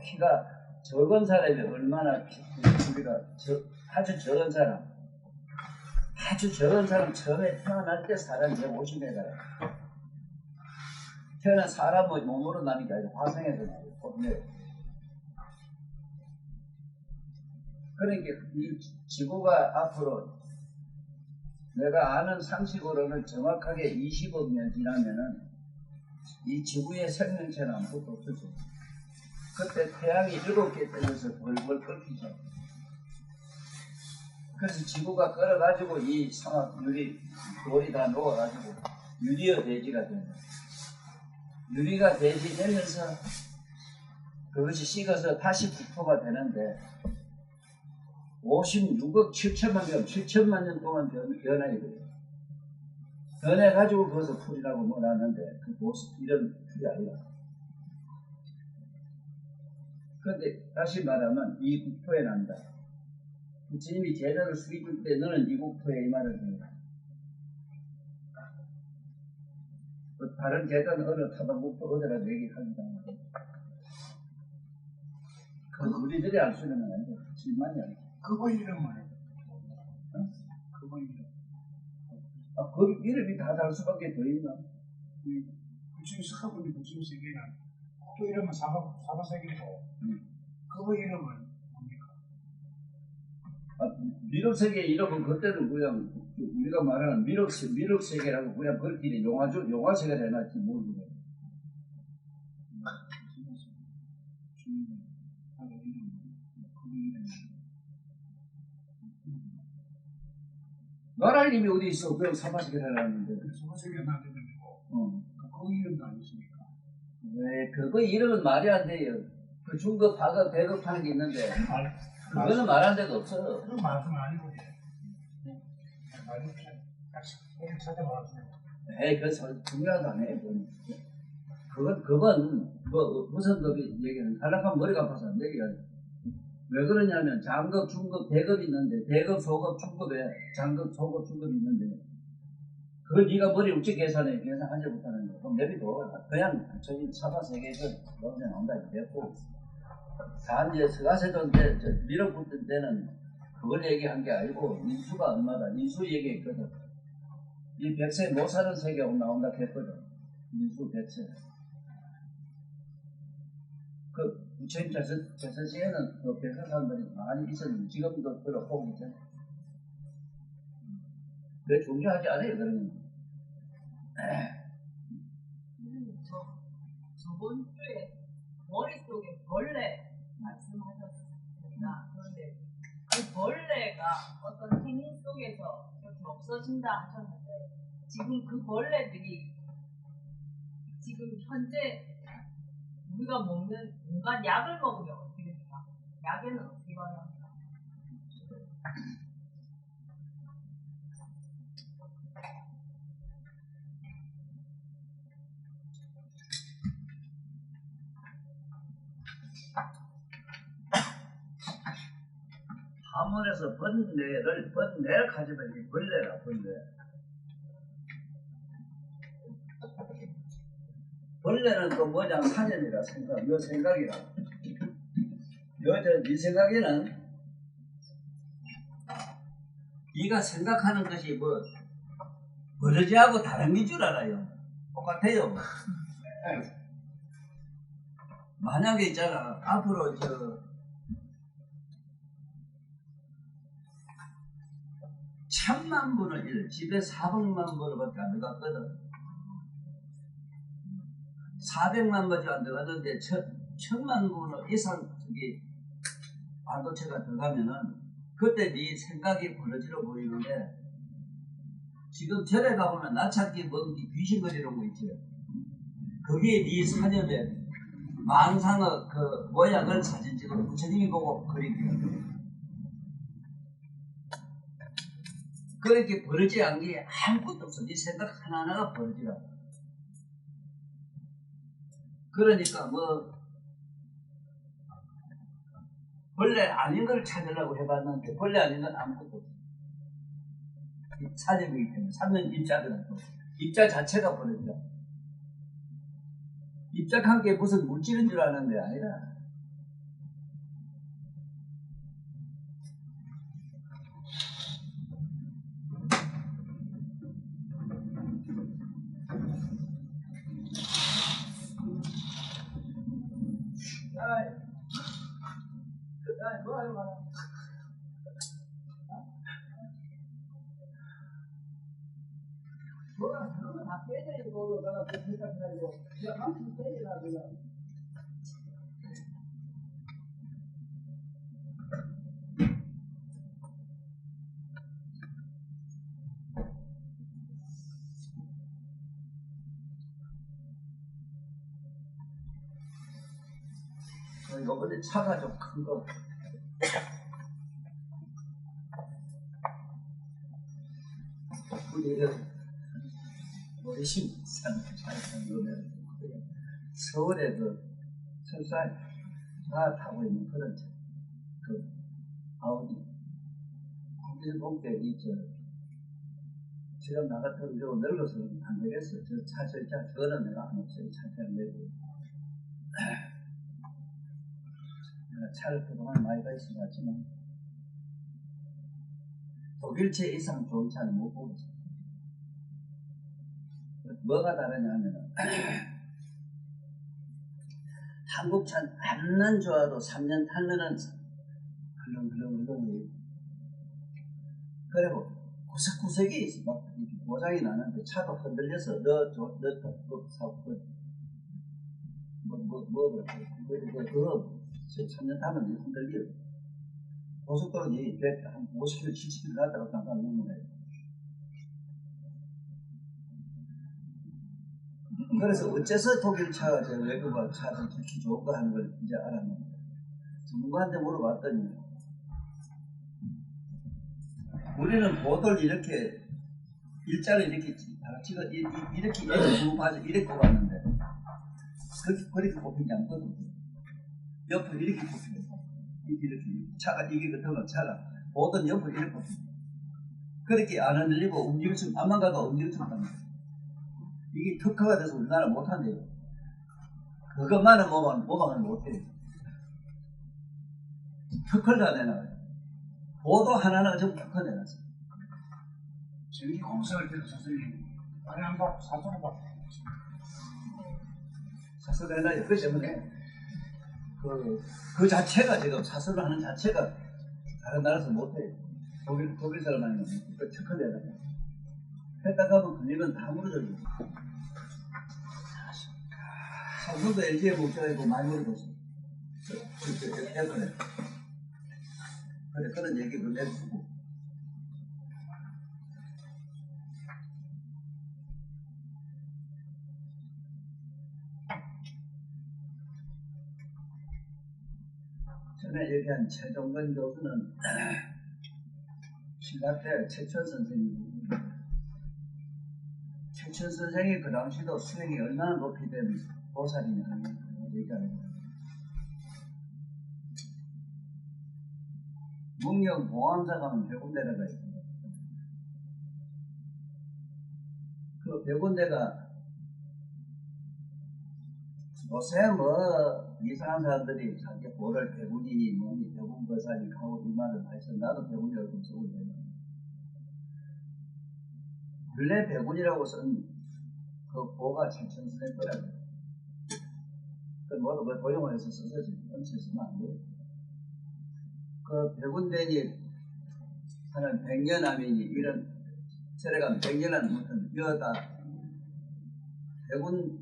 키가 적은 사람이 얼마나 우리가 아주 적은 사람 처음에 태어날 때 사람이 150m야. 태어난 사람의 몸으로 나는 게 아니라 화성에서 나와요. 그러니까 이 지구가 앞으로 내가 아는 상식으로는 정확하게 20억 년 지나면은 이 지구의 생명체는 아무것도 없어져. 그때 태양이 7개 뜨면서 벌벌 끓기죠. 그래서 지구가 끓어가지고 이 사막 돌이 다 녹아가지고 유리어 대지가 됩니다. 유리가 대지 되면서 그것이 식어서 다시 국토가 되는데 56억 7천만 년 동안 변해야 돼요. 변해가지고 그것을 풀이라고 말하는데 그 모습 이런 풀이 아니라. 그런데 다시 말하면 이 국토에 난다. 부처님이 제자를 수입할 때 너는 이 국토에 이 말을 합니다. 다른 제자는 어느 타방국토 어디라도 얘기하기도 하고 우리들이 알 수 있는 건 아니고 실만이 아니고 그거 이름은 그거 이름 그 이름이 다 다를 수밖에 더 있나? 부처님 석가모니 부처님 세계는 또 이름은 사바세계고 그거 이름은 뭡니까? 미륵세계 이름은 그때는 그냥 우리가 말하는 미륵세계라고 그냥 그렇게 용화세계를 해놨지 뭘 그래. 말할 힘이 어디 있어? 그럼 사바세계를 해놨는데. 사바세계는 안 되는 거고 그거 이름도 아니십니까? 네, 그거 이름은 말이 안 돼요. 그 중급, 하급, 대급 하는 게 있는데 그거는 말한 데가 없어. 그건 말씀 아니고 말이 찾아봐주세요. 에이, 그건 중요하도 안 해. 그건 뭐 무슨 급이 얘기는 하락하면 머리가 아파서 안 얘기하지. 왜 그러냐면 장급, 중급, 대급이 있는데 대급, 소급, 중급에 장급, 소급, 중급이 있는데 그걸 네가 머리 우측 계산하지 못하는 거. 그럼 내비도 그냥 저희 사바세계에서 넣으면 나온다 이랬고 다 이제 스가세돈 때 밀어붙을 때는 그걸 얘기한 게 아니고 인수가 얼마다 인수 얘기했거든. 이 100세 못 사는 세계하고 나온다 했거든. 인수 100세. 그 부처님 제서시에는 그 100세 사람들이 많이 있었는데 지금도 들어보고 있잖아. 왜 존재하지 않아요 그러면? 저번 주에 머릿속에 벌레 말씀하셨습니다. 그런데 그 벌레가 어떤 행위 속에서 이렇게 없어진다 하셨는데 지금 그 벌레들이 지금 현재 우리가 먹는 온갖 약을 먹으면 어떻게 됩니까? 약에는 어떻게 반응합니까? 한문에서 번뇌를 가지면 이 벌레라 번뇌. 벌레는 또 뭐냐 사념이라 생각, 요 생각이라. 네 생각에는 네가 생각하는 것이 뭐 버러지하고 다른 게 줄 알아요. 똑같아요. 만약에 있잖아 앞으로 천만 분을 집에 400만 분밖에 안 들어갔거든. 400만 분이 안 들어갔는데 1000만 분 이상 저기 반도체가 들어가면은 그때 네 생각이 버러지로 보이는데 지금 절에 가보면 나찾기 먹기 귀신거리는 거 있죠. 거기에 네 사념에 망상의 그 모양을 사진 찍어 부처님이 보고 그린 거예요. 그렇게 버러지 않은 게 아무것도 없어. 네 생각 하나하나가 버러지라. 그러니까 뭐 본래 아닌 걸 찾으려고 해봤는데 본래 아닌 건 아무것도 없어. 사념이기 때문에 사는 입자들은 또 입자 자체가 버러지라. 입작한 게 무슨 물질인 줄 아는 게 아니라 뭐가 그런 거다 빼내고 내가 그 생각해가지고 그냥 망치고 때리라 그냥. 요번에 차가 좀 큰 거. 우리 심산 차를 보면 서울에 그 설사 차 타고 있는 그런 차, 그 아우디. 일본계 지금 나 같은 경우 늙어서는 안 되겠어. 저 차 절차 저는 내가 안 없어요. 차를 내고. 내가 차를 그동안 많이 가 있어봤지만 독일차 이상 좋은 차는 못 보고 있어. 뭐가 다르냐면 한국 차는 암만 좋아도 3년 타면은 흘렁흘렁 그리고 구석구석이 있어. 막 고장이 나는데 차도 흔들려서 그거 3년 타면 흔들려. 고속도로는 한 50km, 70km 갔다가 잠깐 넘는 거예요. 그래서 어째서 독일 차가 외국 차들 특히 좋은가 하는 걸 이제 알았는데 전문가한테 물어봤더니 우리는 보도를 이렇게 일자를 이렇게 다 찍어 이렇게 맞아 이렇게 꼽았는데 그렇게 꼽힌 게 아니거든요. 옆으로 이렇게 꼽혀요. 이렇게 차가 이게 같으면 차가 보도는 옆으로 이렇게 꼽혀요. 그렇게 안 흔들리고 움직일 안만 가도 움직일 수 없답니다. 이게 특허가 돼서 우리나라 못한대요. 그것만은 모방을 못해요. 특허를 다 내놔요. 보도 하나는 전부 특허 내놨어요. 저기 공사할 때도 선생님 아니 안 봐, 사전 봐. 사설 내놔요. 그 때문에 그 자체가 지금 사설을 하는 자체가 다른 나라에서 못해요. 독일 사람은 그 특허 내놔요. 했다 가면 걸리면 다 무너져요. 삼성도 LG에 뭉쳐가지고 많이 무너졌어. 그래, 그런 얘기를 내주고. 전에 얘기한 최종근 교수는 신라 때 최천 선생님이고, 최천 선생이 그 당시도 수행이 얼마나 높이 된 보살이냐는 얘기하는 거예요. 문경 봉암사가는 100군데가 있고, 그 100군데가 요새 이상한 사람들이 자기 보를 100군이니 뭐니 100군보살이 하고 이 말을 해서 나도 100군이라고 좀 쓰고 있는데 원래 100군이라고 쓴 그 보가 최천선생 거라고요. 그 모두 그 도용을 해서 써서 엄치서는 안 돼요. 그 100군데니 하는 백년아민이 이런 세례가 백년한 무슨 여다 100군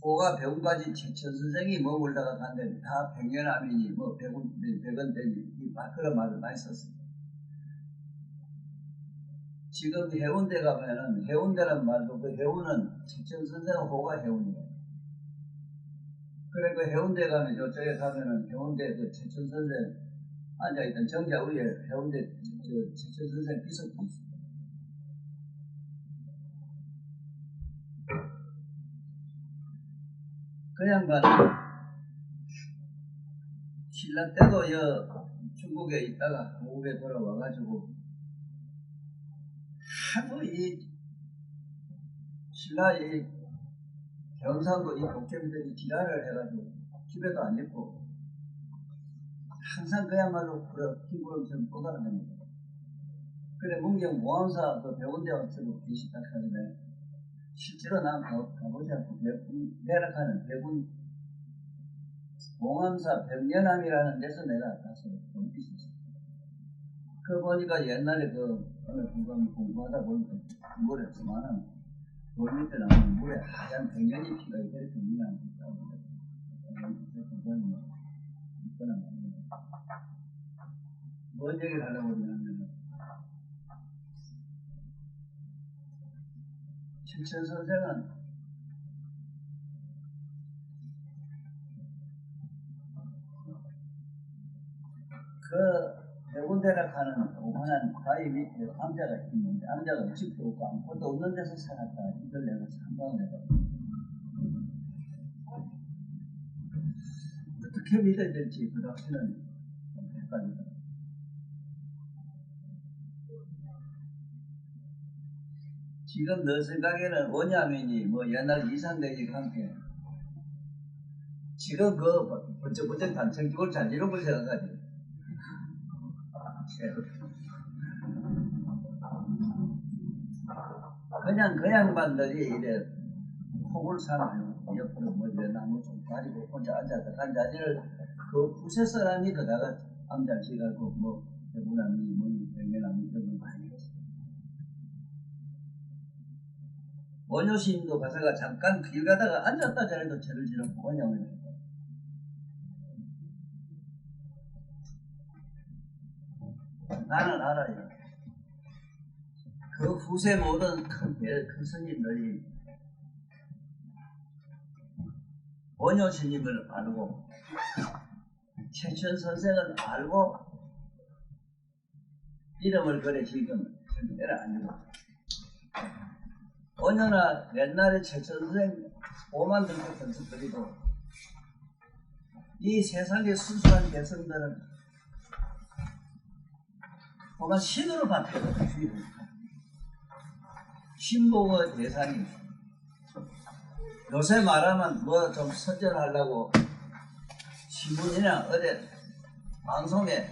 호가 100군까지 최천선생이 머물다가 간데 다 백년아민이 뭐 100원대니 그런 말을 많이 썼어요. 지금 해운대 가면은 해운대란 말도 그 해운은 최천선생 호가 해운이에요. 그래 그 해운대 가면 저쪽에 가면은 해운대 그 최천선생 앉아있던 정자 위에 해운대 최천선생 비석도 있어요. 그 양반은 신라 때도 중국에 있다가 한국에 돌아와가지고 하도 신라 경상도 이 독재들이 지랄을 해가지고 집에도 안 있고 항상 그야말로 흰구름처럼 떠다니는 그래 문경 모함사 그 배운데 와서 계시다 하는데 실제로 난 가보지 않고 내락하는 100군 봉암사 백년암이라는 데서 내가 가서 좀 있었어. 그 보니까 옛날에 그 어느 공간 공부하다 보니까 물에 많은 돌 밑에 나오는 물에 하얀 백년이 피가 이렇게 유명한 게 있다고. 뭔 얘기를 하려고 그러냐면 칠천 선생은 그 대군대라 하는 오만한 바위 밑에 암자가 있는데 암자가 집도 없고 아무것도 없는 데서 살았다. 이걸 내가 상상을 해봤어. 어떻게 믿어야 될지 그 당시는 좀 헷갈리다. 지금 너 생각에는 원야민이 뭐 옛날 이상대기가 함께 지금 그 번쩍번쩍 단층 잘 이런 걸 생각하지. 그냥 그 양반들이 이래 폭을 사나요. 옆으로 뭐 이래 나무 좀 가리고 혼자 앉았다 간 자리를 그 부세 사람이 그다가 암잘 지가고 뭐 대구나무 뭐 백년나무 이런 거 많이 했어요. 원효시인도 가서가 잠깐 길 가다가 앉았다 저래도 죄를 지르고 원양을 해요. 나는 알아요. 그 후세 모든 큰 스님들이 원효 스님을 알고 최천 선생을 알고 이름을 그래 지금 절대로 안 읽어. 원효나 옛날에 최천 선생 오만 들고 건축들이도 이 세상의 순수한 개성들은 보면 신으로 바뀌거든. 신복의 대상이 요새 말하면 뭐 좀 선전하려고 신문이나 어디 방송에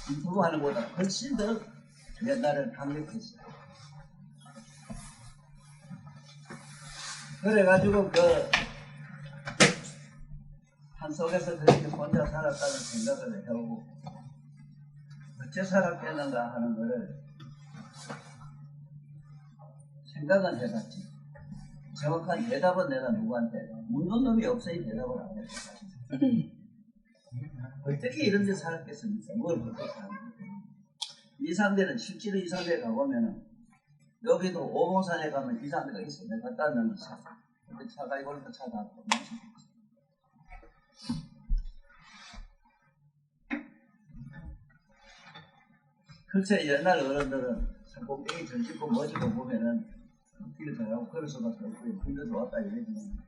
인터뷰 하는 것보다 훨씬 더 옛날에는 강력했어요. 그래가지고 그 산속에서 그렇게 혼자 살았다는 생각을 해오고 어째 살았겠는가 하는 거를 생각은 해봤지. 정확한 대답은 내가 누구한테 묻는 놈이 없어야 대답을 안 해. 어떻게 이런 데 살았겠습니까? 뭘 어떻게 살았겠습니까? 이상대는 실제로 이상대에 가보면은 여기도 오봉산에 가면 이상대가 있어. 내가 갖다 놨는 차. 근데 차가 이걸로 차다. 글쎄 옛날 어른들은 산꼭대기 전짓고 멋지고 보면은 길을 잘하고 걸을 수밖에 없고 길도 좋았다 이러지만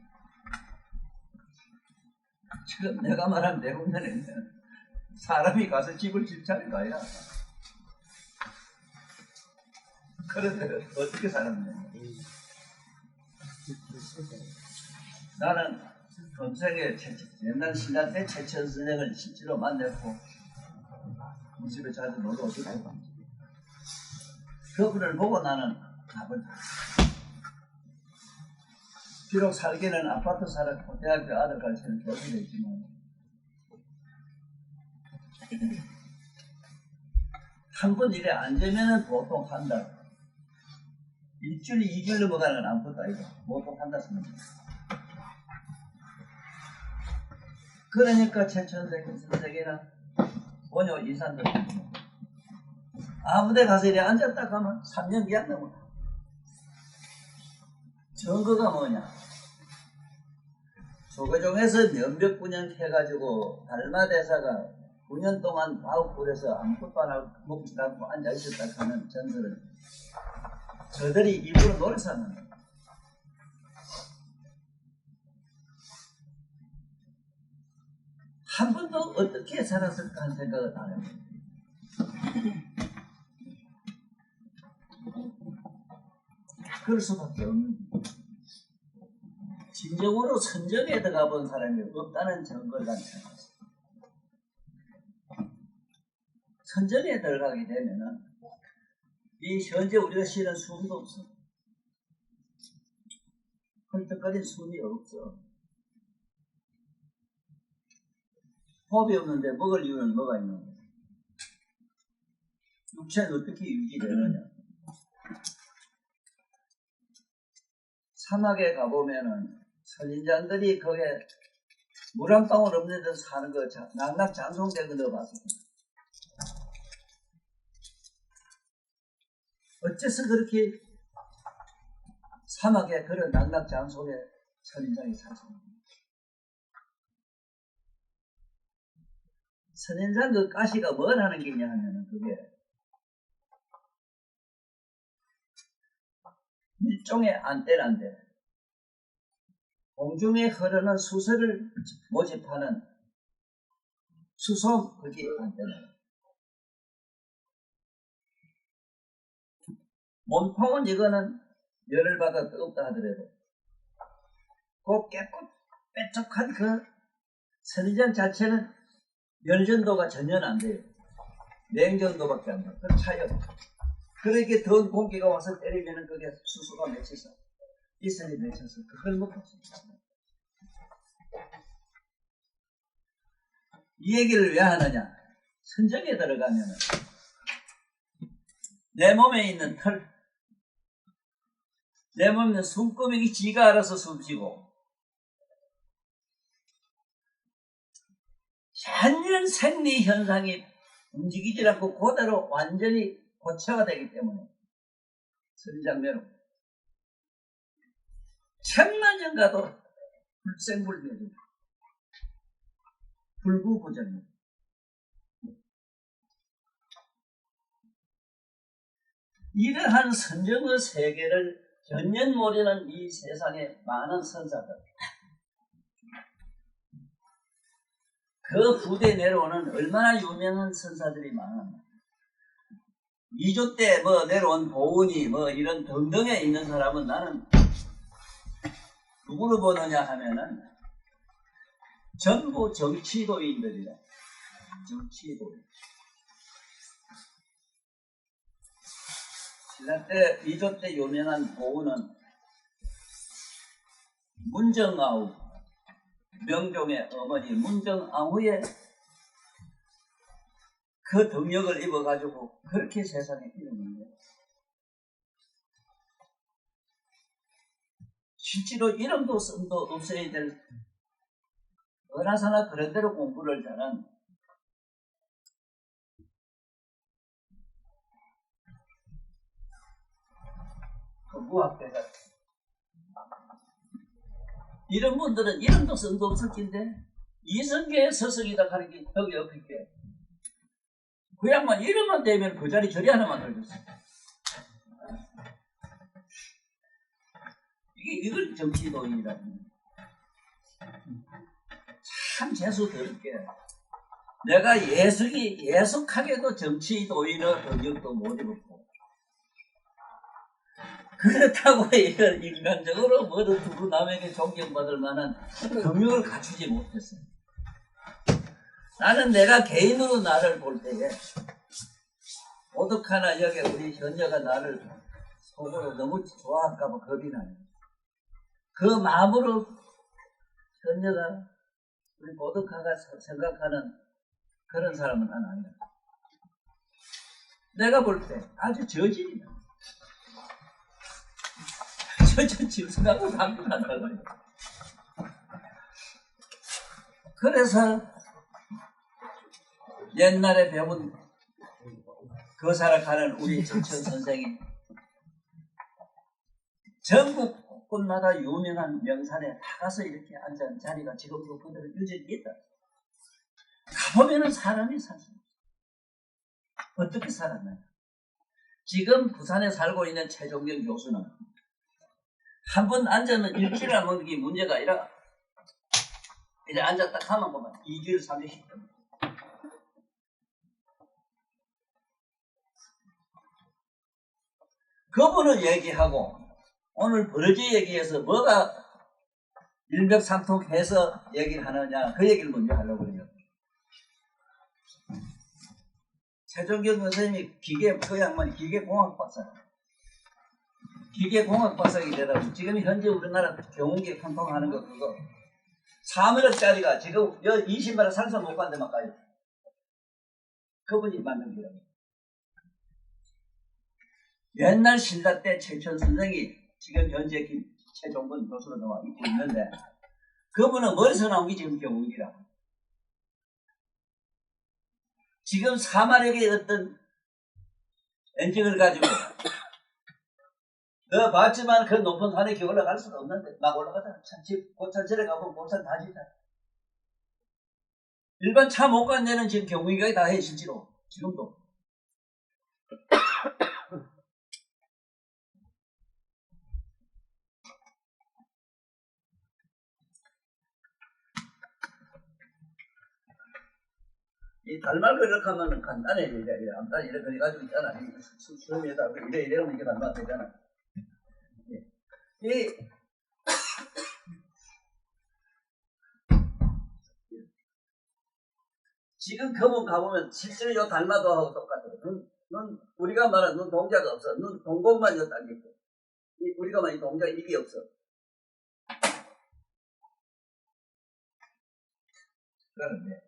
지금 내가 말한 대부분은 사람이 가서 집을 짓자는 거 아니야. 그런데 어떻게 살았냐. 나는 검색에 옛날 신라 때 최천 선생을 실제로 만났고 그 집에 자주 놀러 오시고 그분을 보고 나는 가보자. 비록 살기는 아파트 살았고 대학교 아들 가르치는 교수도 있지만 한 번 일에 앉으면 보통 한 달, 일주일, 2주일 넘어가는 건 아무것도 아니고 보통 한 달 쓰는 거예요. 그러니까 최천 선생이나 원효 이산들 아무데 가서 이래 앉았다 가면 3년 기한 넘어. 증거가 뭐냐? 조계종에서 면벽 분양 해가지고 달마대사가 9년 동안 바울굴에서 아무것도 안 하고 먹지도 않고 앉아있었다 하는 전설을 저들이 일부러 노래사는 거예요. 한 번도 어떻게 살았을까 하는 생각을 안 해요. 그럴 수밖에 없는 거예요. 진정으로 선정에 들어가 본 사람이 없다는 증거를 난 찾았어요. 선정에 들어가게 되면은 이 현재 우리가 쉬는 숨도 없어. 헐떡거린 숨이 없어. 호흡이 없는데 먹을 이유는 뭐가 있는 거야? 육체는 어떻게 유지되느냐? 사막에 가보면은 선인장들이 거기에 물 한 방울 없는 데서 사는 거 낙낙장송된 거 넣어봤어. 어째서 그렇게 사막에 그런 낙낙장송에 선인장이 사십니까? 선인장 그 가시가 뭘 하는 게냐 하면은 그게 일종의 안테나인데 공중에 흐르는 수소를 모집하는 수소 그게 안테나. 몸통은 이거는 열을 받아 뜨겁다 하더라도 그 깨끗 빼쩍한 그 선인장 자체는 열전도가 전혀 안 돼요. 냉전도밖에 안 돼요. 그 차이가. 그렇게 더운 공기가 와서 때리면 그게 수소가 맺혀서 이슬이 맺혀서 그걸 먹고 있습니다. 이 얘기를 왜 하느냐? 선정에 들어가면 내 몸에 있는 털, 내 몸에 있는 숨구멍이 지가 알아서 숨쉬고 전혀 생리 현상이 움직이지 않고 그대로 완전히 고체가 되기 때문에 선인장매로 천만 년 가도 불생불멸입니다. 불구부정입니다. 이러한 선정의 세계를 전혀 모르는 이 세상에 많은 선사들, 그 후대 내려오는 얼마나 유명한 선사들이 많았나. 2조 때 뭐 내려온 보은이 뭐 이런 등등에 있는 사람은 나는 누구로 보느냐 하면은 전부 정치도인들이다. 정치도인. 신라 때 2조 때 유명한 보은은 문정아우, 명종의 어머니 문정아우의 그 덕력을 입어가지고 그렇게 세상에 이르는 거예요. 실제로 이름도 씀도 없어야 될 어나서나 그런 대로 공부를 잘한 그 무학대가 이런 분들은 이름도 씀도 없을 텐데 이성계의 서석이다 하는 게 여기 없을게. 그 양반 이름만 되면 그 자리 저리 하나만 걸렸어. 이걸 정치도인이라는 참 재수 더럽게 내가 예속하게도 정치도인의 덕력도 못 입었고 그렇다고 인간적으로 뭐든 두루 남에게 존경받을 만한 덕력을 갖추지 못했어요. 나는 내가 개인으로 나를 볼 때에 오덕하나 여기 우리 현녀가 나를 속으로 너무 좋아할까봐 겁이 나요. 그 마음으로 현녀가 우리 오덕하가 생각하는 그런 사람은 난 아니야. 내가 볼 때 아주 저질이야. 저질 짐승하고 상관한다고요. 그래서 옛날에 배운 거사를 가는 우리 정천 선생이 전국 곳곳마다 유명한 명산에 다 가서 이렇게 앉은 자리가 지금도 그대로 유전이 있다. 가보면은 사람이 살습니다. 어떻게 살았나요? 지금 부산에 살고 있는 최종경 교수는 한 번 앉으면 일주일 안 먹는 게 문제가 아니라 이제 앉았다 가만 보면 2주일 3주씩 됩니다. 그분을 얘기하고 오늘 버러지 얘기해서 뭐가 일맥상통해서 얘기를 하느냐 그 얘기를 먼저 하려고 그래요. 최종경 선생님이 그 양반이 기계공학 박사예요. 기계공학 박사이기 때문에 지금 현재 우리나라 경운기 판통하는 거 그거 3억짜리가 지금 20만원 상승 못 간데 막 가요. 그분이 만든 거예요. 옛날 신라 때 최천 선생이 지금 현재 최종근 교수로 나와 있고 있는데 그분은 머리서 나온 게 지금 경운기라. 지금 4마력의 어떤 엔진을 가지고 너 봤지만 그 높은 산에 기 올라갈 수가 없는데 막 올라가잖아. 고천철에 가보면 고천 다 지잖아. 일반 차 못 간 데는 지금 경운기가 다 해 실제로 지금도. 이 달말고 이렇게 하면 간단해. 이래 암단 이렇게 해가지고 있잖아. 수염에다 이래 하면 이게 달말 되잖아. 지금 그분 가보면 실제로 이 달마도 하고 똑같아요. 넌 우리가 말하는 넌 동자가 없어. 넌 동공만 였다는 게 있고. 우리가 말하는 동자 이게 없어. 그런데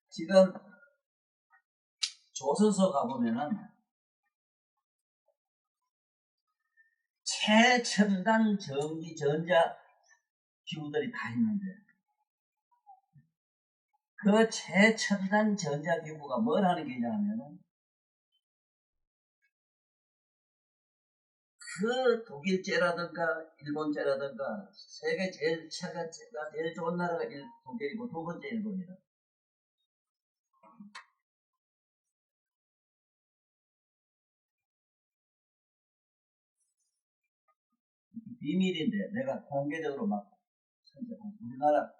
지금 조선소 가보면은 최첨단 전기 전자 기구들이 다 있는데 그 최첨단 전자 기구가 뭘 하는 게냐면은 그 독일제라든가 일본제라든가 세계 제일 제일 좋은 나라가 독일이고 두 번째 일본이다. 비밀인데 내가 공개적으로 막 우리나라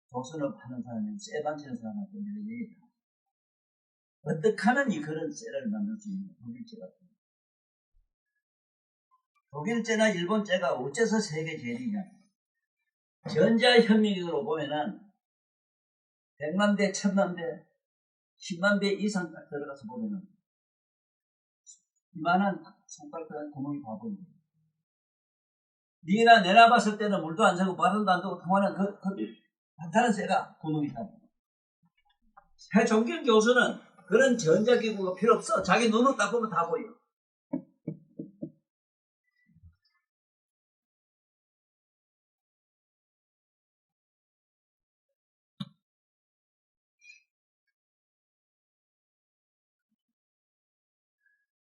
조선업 하는 사람이 쇠 반치는 사람한테 내가 얘기해. 어떻게 하면 이 그런 쇠를 만들 수 있는 독일제 같은 거. 독일제나 일본제가 어째서 세계 제일이냐. 전자현미경으로 보면은 100만 대, 1000만 대, 10만 대 이상 딱 들어가서 보면은 이만한 손가락에 구멍이 다 보이는 거예요. 니나 내나 봤을 때는 물도 안 새고 바람도 안 뜨고 통하는 그 단단한 쇠가 구멍이 다 보여요. 해종균 교수는 그런 전자기구가 필요 없어. 자기 눈으로 딱 보면 다 보여.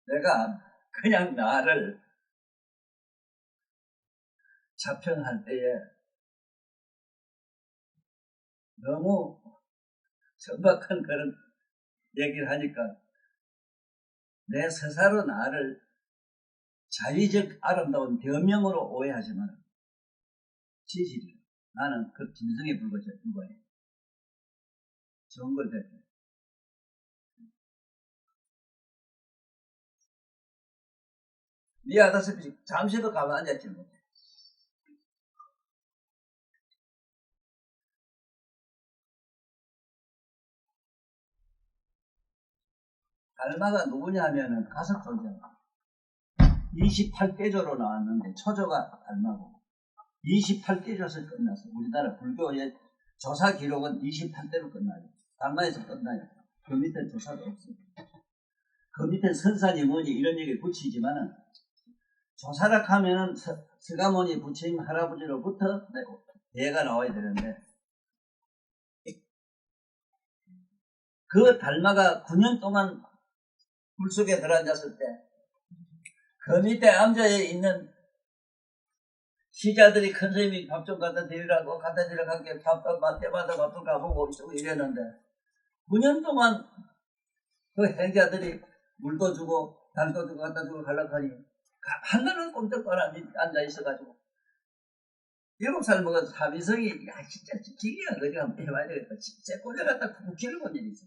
내가 그냥 나를 자평할 때에 너무 천박한 그런 얘기를 하니까 내 스스로 나를 자의적 아름다운 변명으로 오해하지만 진실이야. 나는 그 진성에 불과해. 좋은 걸 대표. 니 알다시피 잠시도 가만 앉았지 못해. 달마가 누구냐 하면은 가석조잖아. 28대조로 나왔는데 초조가 달마고 28대조에서 끝났어. 우리나라 불교의 조사 기록은 28대로 끝나요. 달마에서 끝나요. 그 밑에 조사가 없어요. 그 밑에 선산이 뭐니 이런 얘기 붙이지만은 조사락 하면은 서가모니 부처님 할아버지로부터 대가 나와야 되는데 그 달마가 9년 동안 물속에 들어앉았을 때 그 밑에 앉아 있는 시자들이 큰 스님이 밥 좀 갖다 드리라고 갖다 드리라고 하게 때마다 밥을 가보고 있고 이랬는데 9년 동안 그 행자들이 물도 주고 달도 주고 갖다 주고 가려고 하니 한나는 꼼짝도 안 앉아 있어가지고 7살 먹어서 사비성이 야 진짜 기계가 어디 가면 해봐야 되겠다. 진짜 꼴려 갖다 국기를 본 일이 있어.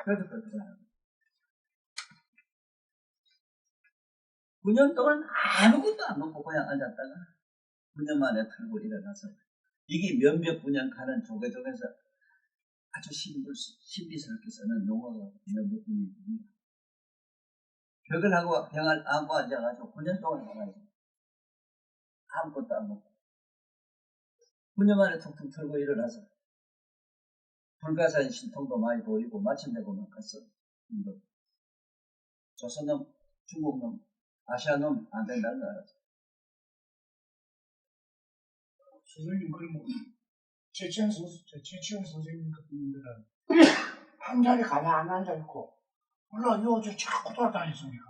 그래서 그렇더라고요. 9년 동안 아무것도 안 먹고 그냥 앉았다가 9년 만에 털고 일어나서 이게 몇백 9년 가는 조계종에서 아주 신비스럽게 쓰는 용어가 몇백 9년입니다. 벽을 하고 병을 안고 앉아가지고 9년 동안 살아야지. 아무것도 안 먹고. 9년 만에 툭툭 털고 일어나서 불가사의 신통도 많이 보이고 마침내 보면 갔어. 조선놈, 중국놈, 아시아놈 안 된다는 거 알았어. 선생님 그러면 최치원 선생님 같은 분들은 한 자리 가만 안 앉아 있고 물론 요즘 자꾸 돌아다녔습니까?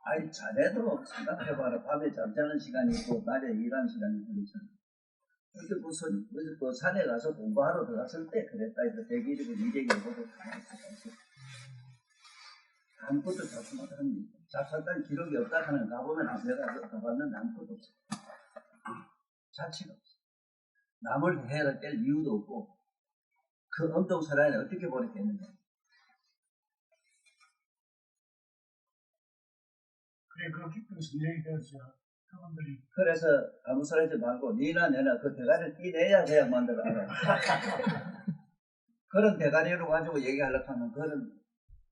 아니 자네도 생각해봐라. 밤에 잠자는 시간이 있고 낮에 일하는 시간이 그렇잖아. 근데 무슨 그 산에 가서 공부하러 들어갔을 때 그랬다 해서 100일이고 200일 보고 아무것도 잡수 못하는 거야. 잡수했다는 기록이 없다 하는 가보면 내가 가봤는데 아무것도 없어. 자취가 없어. 남을 해라 뗄 이유도 없고 그 엄동설안에 어떻게 버리겠는가. 그래 그 깊은 선생이 되어서 그분들이 그래서 아무 소리 하지 말고 니나 내나 그 대가리를 띠내야 돼야 만들어 알아. 그런 대가리로 가지고 얘기하려고 하면 그런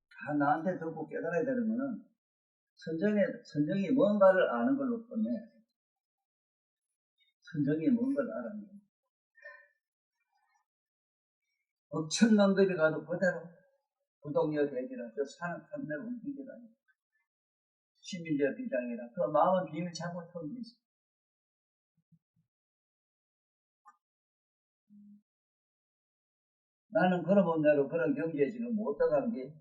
다 나한테 듣고 깨달아야 되는 거는 선정이 뭔가를 아는 걸로 끝내. 선정이 뭔가를 알아는 거야. 엄청난 것이 가도 그대로 부동력 대기라 저 산을 탄대로 움직이라 시민적 비장이라 그 마음은 비밀 잘못 털고 있어. 나는 그런 문제로 그런 경지에 지금 못 들어간 게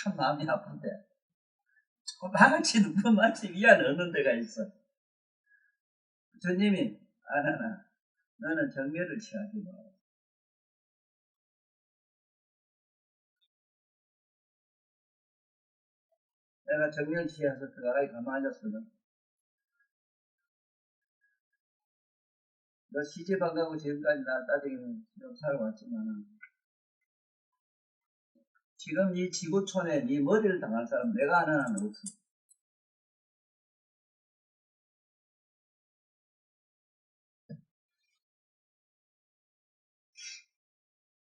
참 마음이 아픈데 나같이 누구만치 위안 얻는 데가 있어. 주님이 안 하나 너는 정멸을 취하지 마. 내가 정멸 취해서 들어가기 가만히 앉았거든. 너 시집 안 가고 지금까지 나 따지기는 좀 살아왔지만 지금 이 지구촌에 네 머리를 당할 사람 내가 아는 한 없어.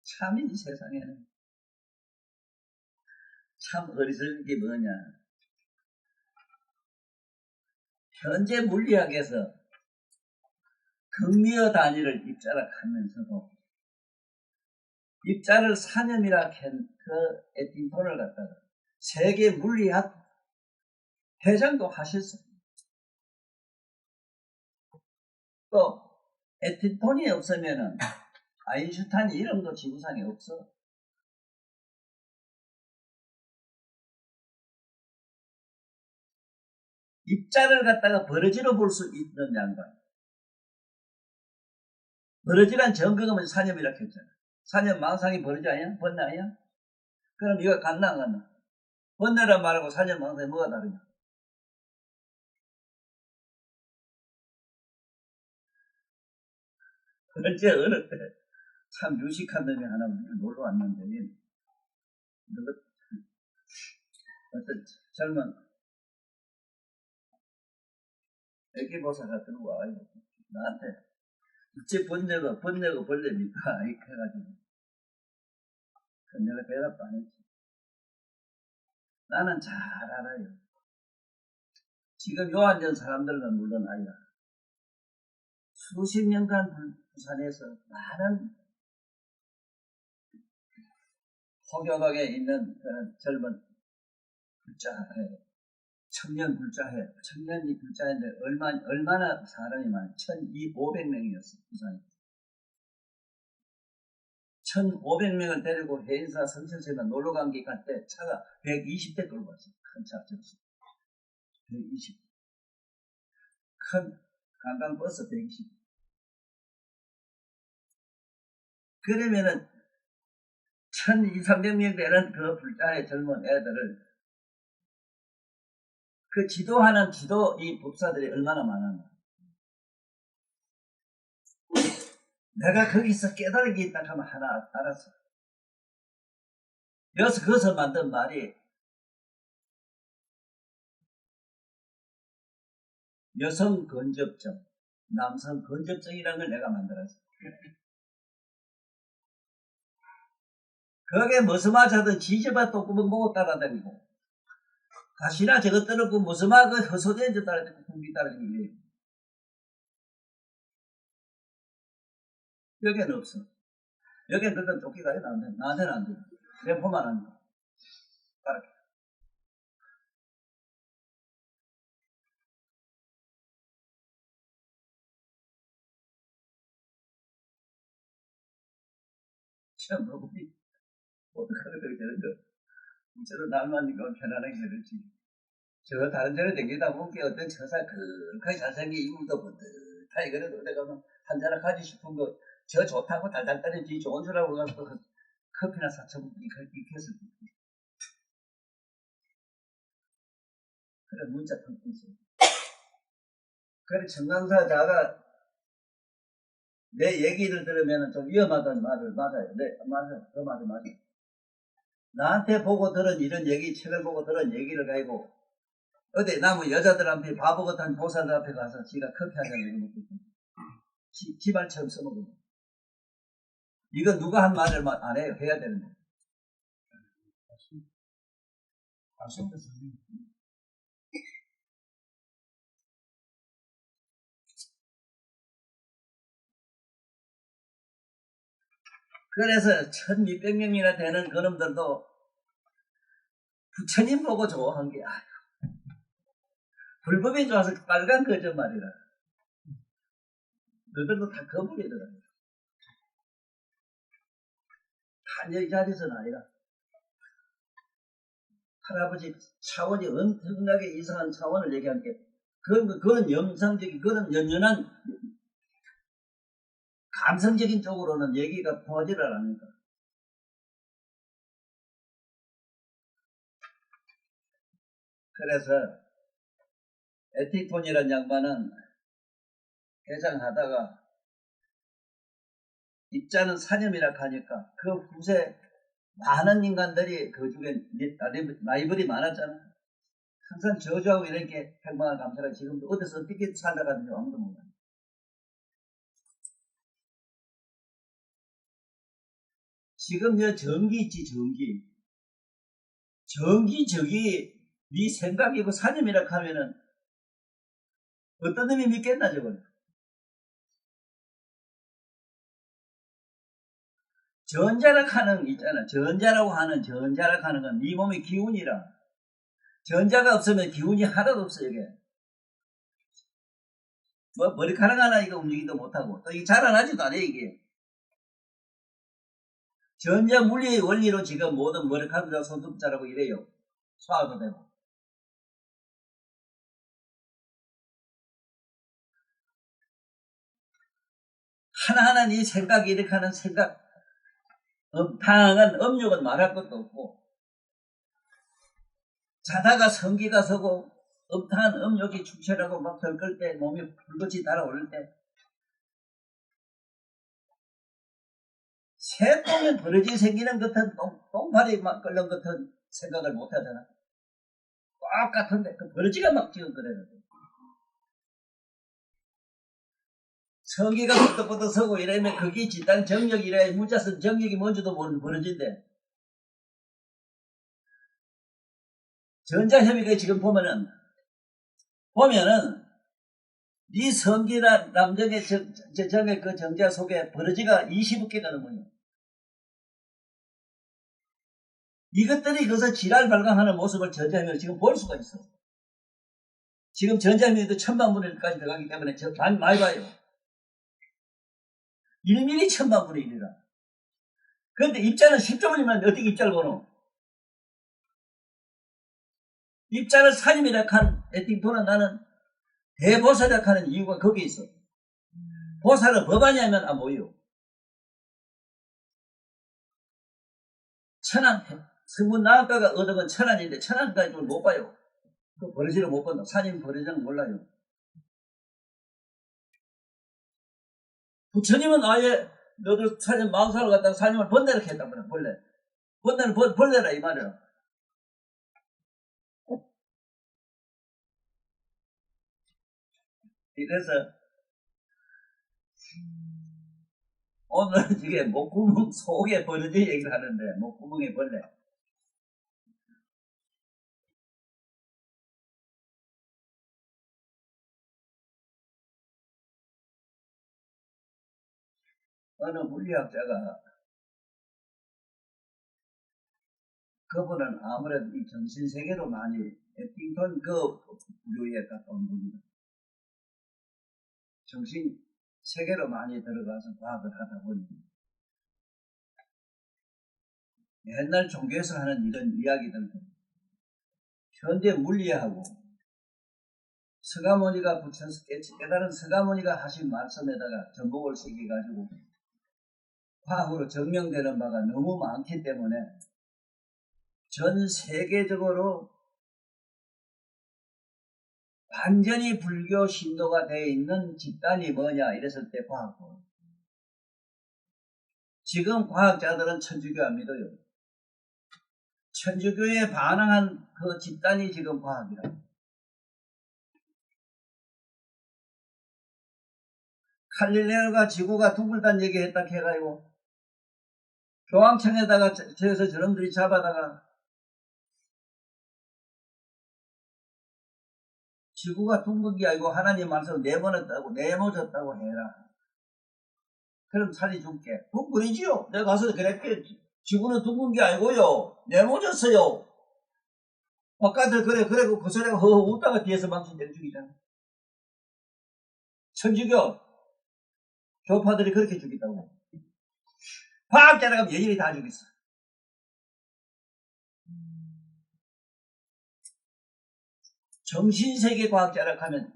참 이 세상에는 참 어리석은 게 뭐냐. 현재 물리학에서 극미어 단위를 입자락하면서도 입자를 사념이라 한 그 에틴톤을 갖다가 세계 물리학 회장도 하셨어요. 또 에틴톤이 없으면은 아인슈타인 이름도 지구상에 없어. 입자를 갖다가 버러지로 볼 수 있는 양반. 버러지란 정근은 사념이라 했잖아. 사념 망상이 버러지 아니야? 번뇌 아니야? 그럼 이거 같나 안 같나? 번뇌란 말하고 사념 망상이 뭐가 다르냐? 어제 어느 때 참 유식한 놈이 하나 놀러 왔는데 누가 어떤 젊은 애기 보사가 들어와 나한테 어째 번뇌가 벌레입니까? 이렇게 해가지고 내가 대답도 안 했지. 나는 잘 알아요. 지금 요 앉은 사람들은 물론 아니야. 수십 년간 부산에서 많은 호교동에 있는 젊은 불자해, 청년 불자해, 청년이 불자인데 얼마나 사람이 많아? 1,500명이었어, 부산에. 1,500명을 데리고 해인사 성천세가 놀러 간 게 갔대 차가 120대 끌고 왔어. 큰 차, 120. 큰 관광버스 120. 그러면은 1,200~300명 되는 그 불자의 젊은 애들을 그 지도하는 이 법사들이 얼마나 많았나. 내가 거기서 깨달은 게 있다 하면 하나 알았어. 여기서 그것을 만든 말이 여성 건접점, 남성 건접증이라는 걸 내가 만들었어. 그게 머스마자도 지지바 똥구멍 보고 따라다니고 가시나 저것들은 그 머스마 그 허소된 저 따라다니고 군비 따라다니고 여기는 없어. 여기는 그런 쫓기가 나한테는 안 돼. 내 보면 안 돼. 참, 우리, 어떡하게 저런 거. 저런 날만이고 편안하게 저렇지. 저 다른 데로 댕기다 보니까 어떤 처사 그렇게 잘생긴 이불도 번듯하게 그래도 내가 한 잔을 가지 싶은 거, 저 좋다고 달달 떨어지 좋은 줄 알고 가서 커피나 사쳐먹고 그렇게 했을 때. 그래, 문자 펑펑 써. 그래, 청강사 자가 내 얘기를 들으면 좀 위험하다는 말을 맞아요. 네, 맞아요. 그 말이 맞아요. 나한테 보고 들은 이런 얘기, 책을 보고 들은 얘기를 가지고 어디 나무 여자들한테 바보 같은 보살들 앞에 가서 지가 커피 한잔 먹고 지발처럼 써먹으면 이거 누가 한 말을 안 해요. 해야 되는데. 맞습니다, 선생님. 그래서 1600명이나 되는 그놈들도 부처님 보고 좋아한 게 아유, 불법인 줄 알아서 빨간 거짓말이라. 너들도 다 거북이더라. 다 여기 자리에서는 아니라 할아버지 차원이 엄청나게 이상한 차원을 얘기한 게 그건 영상적인 그런 연연한 감성적인 쪽으로는 얘기가 통하지를 않으니까. 그래서 에티톤이라는 양반은 개장하다가 입자는 사념이라 하니까 그 후세 많은 인간들이 그 중에 라이벌이 많았잖아. 항상 저주하고 이렇게 평방을 감사하고 지금도 어디서 어떻게 살아가는지 아무도 몰라. 지금 여 전기 있지, 전기. 전기 저기 네 생각이고 사념이라 하면은 어떤 놈이 믿겠나 저걸. 전자락 하는 있잖아. 전자라고 하는 건 네 몸의 기운이라. 전자가 없으면 기운이 하나도 없어 이게. 뭐 머리카락 하나 이거 움직이도 못하고 또 이게 자라나지도 않아 이게. 전자 물리의 원리로 지금 모든 머리카락과 손톱 자라고 이래요. 소화도 되고. 하나하나 네 생각이 이렇게 하는 생각 다양한 업력은 말할 것도 없고 자다가 성기가 서고 음탕한 음욕이 축철하고 막 덜끌 때 몸이 불꽃이 달아오를 때 새똥에 버러지 생기는 같은 똥파리 막 끓는 같은 생각을 못하잖아. 똑같은데 그 버러지가 막 지금 그래요. 성기가 부덕부덕 서고 이러면 그게 진단 정력이래. 문자선 정력이 뭔지도 모르는 버러진데 전자협의가 지금 보면은 이 성기나 남정의 정의 그 정자 속에 버러지가 20개 넘어요. 이것들이 그래서 지랄 발광하는 모습을 전자협의를 지금 볼 수가 있어. 지금 전자협의도 1000만분의 1까지 들어가기 때문에 많이 봐요. 1mm 1000만분의 1이라. 그런데 입자는 10조물이면 어떻게 입자를 보노? 입자를 사님이라 한 에팅톤은 나는 대보살이라 하는 이유가 거기에 있어. 보살은 법하냐면 안 보여. 천안, 성분 나학과가 얻은 건 천안인데 천안까지 못 봐요. 그 버러지를 못 본다. 사님 버러지는 몰라요. 부처님은 아예 너들 사님 망사를 갖다가 사님을 번뇌를 했단 말이야. 본래. 번뇌는 벌레라 이 말이야. 그래서 오늘은 이게 목구멍 속에 버러지 얘기를 하는데, 목구멍에 벌레. 어느 물리학자가, 그분은 아무래도 이 정신세계로 많이, 에핑턴 그 부류에 가까운 분이다. 정신세계로 많이 들어가서 과학을 하다 보니, 옛날 종교에서 하는 이런 이야기들도 현대 물리하고 서가모니가 붙여서 깨달은 서가모니가 하신 말씀에다가 전복을 새겨가지고 과학으로 증명되는 바가 너무 많기 때문에 전 세계적으로 완전히 불교 신도가 되어 있는 집단이 뭐냐 이랬을 때 과학고, 지금 과학자들은 천주교 안 믿어요. 천주교에 반항한 그 집단이 지금 과학이라. 갈릴레오가 지구가 둥글다는 얘기 했다 해가지고 교황청에다가 저기서 저놈들이 잡아다가 지구가 둥근 게 아니고 하나님 말씀 내모졌다고 해라. 그럼 살이 줄게. 그건 그러지요. 내가 가서 그랬게. 지구는 둥근 게 아니고요. 내모졌어요. 바깥을 그래고 그 소리가 허허 웃다가 뒤에서 망신 때려 죽이잖아. 천주교 교파들이 그렇게 죽였다고. 과학자라고 하면 여전히 다 죽였어. 정신세계 과학자라고 하면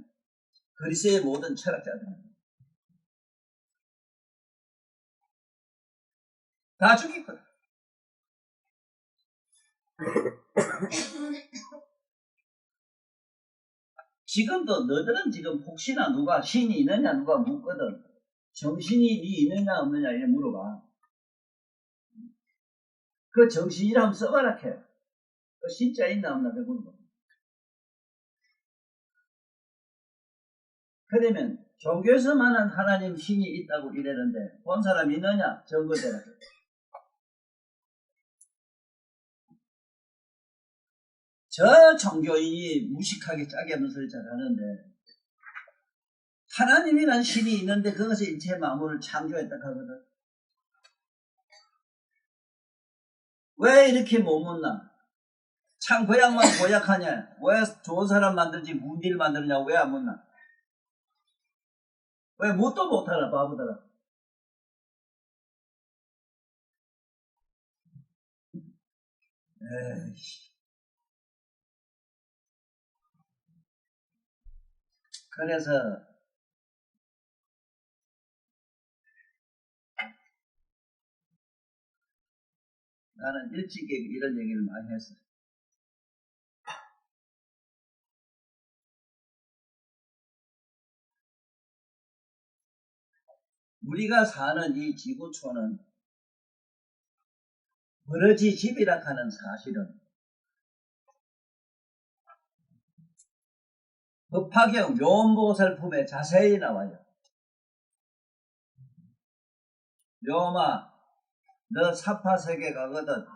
그리스의 모든 철학자들 다 죽였거든. 지금도 너들은 지금 혹시나 누가 신이 있느냐 누가 묻거든. 정신이 네 있느냐 없느냐 이래 물어봐. 그 정신이라 한번 써봐라 해. 그 진짜 있나 없나 물어봐. 그러면 종교에서만은 하나님 신이 있다고 이래는데 본 사람 있느냐 증거대라. 저 종교인이 무식하게 짜게 하는 소리 잘하는데 하나님이란 신이 있는데 그것이 인체 만물을 창조했다 하거든. 왜 이렇게 못 묻나? 참 고약만 고약하냐? 왜 좋은 사람 만들지 문디를 만드느냐고 왜 안 묻나? 왜 묻도 못하나 바보들아. 에이씨. 그래서 나는 일찍 이런 얘기를 많이 했어. 우리가 사는 이 지구촌은 버러지 집이라 하는 사실은 법화경 묘원보살품에 자세히 나와요. 묘마 너 사파세계 가거든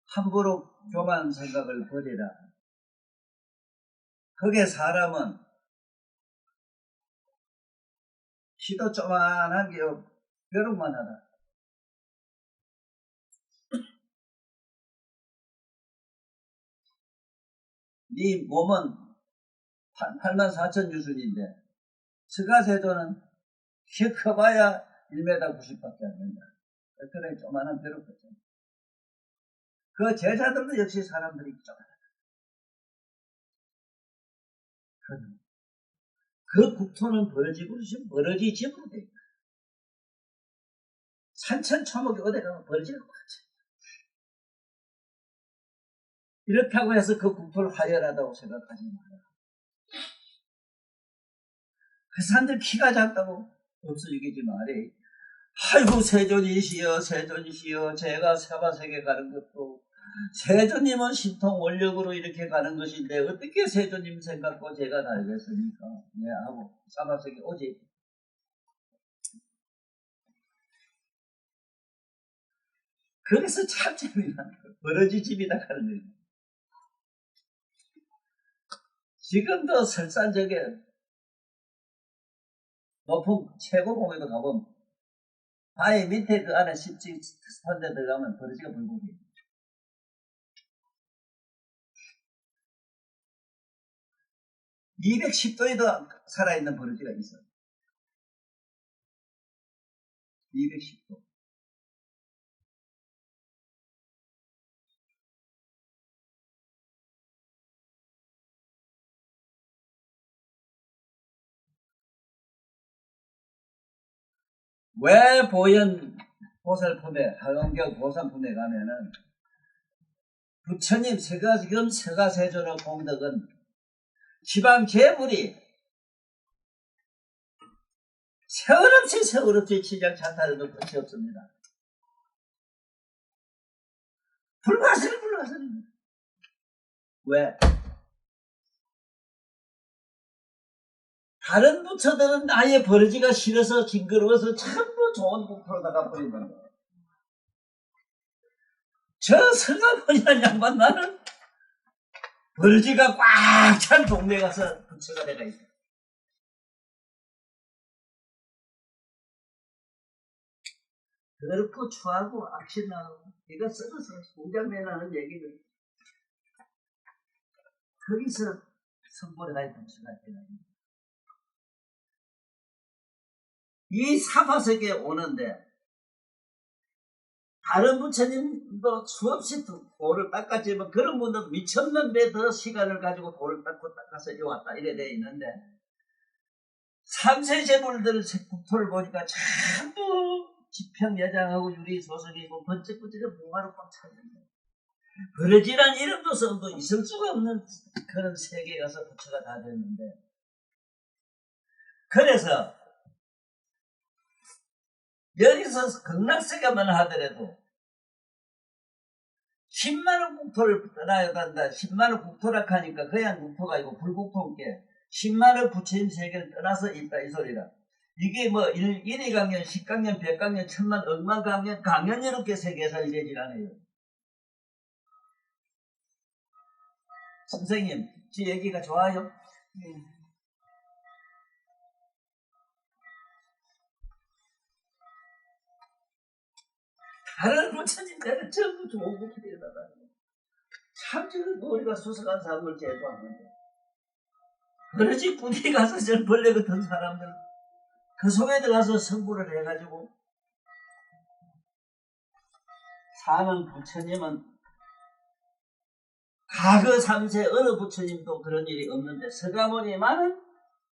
함부로 교만 생각을 버리라. 거기에 사람은 키도 조만한 게 벼룩만 하다. 네 몸은 84,000 유순인데 스가세조는 키 커봐야 1m 90밖에 안 된다. 그래 조만한 벼룩 같잖아. 그 제자들도 역시 사람들이 조만하다. 그 국토는 버러지 집으로 돼 있다. 산천초목이 어디 가면 버러지를 꽉 차. 이렇다고 해서 그 국토를 하열하다고 생각하지 마라. 그 사람들 키가 작다고 없어지지 말이. 아이고 세존이시여 세존이시여 제가 사바세계 가는 것도 세존님은 신통 원력으로 이렇게 가는 것인데 어떻게 세존님 생각고 제가 달겠습니까? 네 하고 사바세계 오지. 거기서 참 재미난 버러지 집이다 하는 거예요. 지금도 설산 저게 높은 최고봉에도 가보면 바위 밑에 그 안에 습지 스펀데 들어가면 버러지가 불고기. 210도에도 살아있는 버러지가 있어요. 210도. 왜 보현 보살품에, 하동경 보살품에 가면은 부처님 세가지금 세가세존의功德은 지방 재물이 세월 없이 치장 찬탈해도 끝이 없습니다. 불가설입니다. 왜? 다른 부처들은 나의 버러지가 싫어서 징그러워서 전부 좋은 국토로다가 버린다. 저 성가모니한 양반 나는 버러지가 꽉 찬 동네에 가서 부처가 내가 있다. 그렇고 추하고 악신나고 이거 썩어서 공장내나는 얘기는 거기서 성불에 가야 부처가 있다. 이 사파세계에 오는데 다른 부처님도 수없이 돌을 닦았지만 그런 분들도 미천만 배 더 시간을 가지고 돌을 닦아서 여기 왔다 이래 돼 있는데 삼세제물들 국토를 보니까 전부 지평여장하고 유리소석이고 번쩍번쩍 무화로 꽉 찼는데 버러지란 이름도 써도 있을 수가 없는 그런 세계에 가서 부처가 다 됐는데 그래서 여기서 극락세계만 하더라도 10만원 국토를 떠나야 한다. 10만원 국토라 하니까 그냥 국토가 아니고 불국토인게 10만원 부처님 세계를 떠나서 있다 이 소리라. 이게 뭐 1강년, 10강년, 100강년, 1000만, 억만 강년 이렇게 세계에서 이래질 않아요. 선생님, 제 얘기가 좋아요? 네. 다른 부처님들은 전부 좋은 국토에다가 참 지금 머리가 수석한 사람을 제도하는데 버러지 군이 가서 저 벌레 같은 사람들 그 속에 들어가서 성불을 해가지고 사는 부처님은 과거 3세 어느 부처님도 그런 일이 없는데 서가모니만은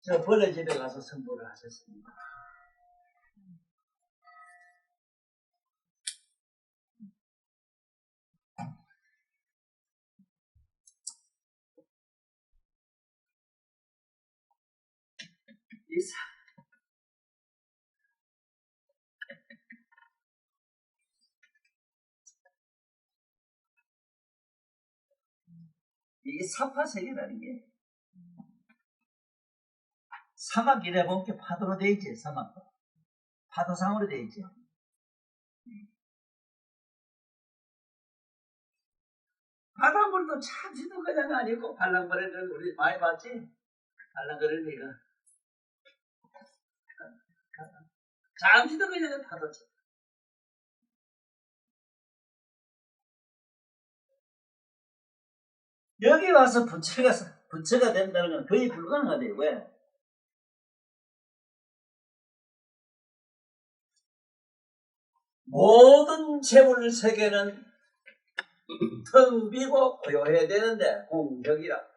저 벌레 집에 가서 성불을 하셨습니다. 이 사파세계라는 게 사막 이래 보면 파도로 돼 있지. 사막도 파도상으로 돼 있지. 바닷물도 참 지도 그냥 아니고 발랑거리는 우리 많이 봤지. 발랑거리는 이거 잠시도 그냥 파도지. 여기 와서 부처가 된다는 건 거의 불가능하대요. 왜? 모든 재물 세계는 텅 비고 고요해야 되는데 공격이라.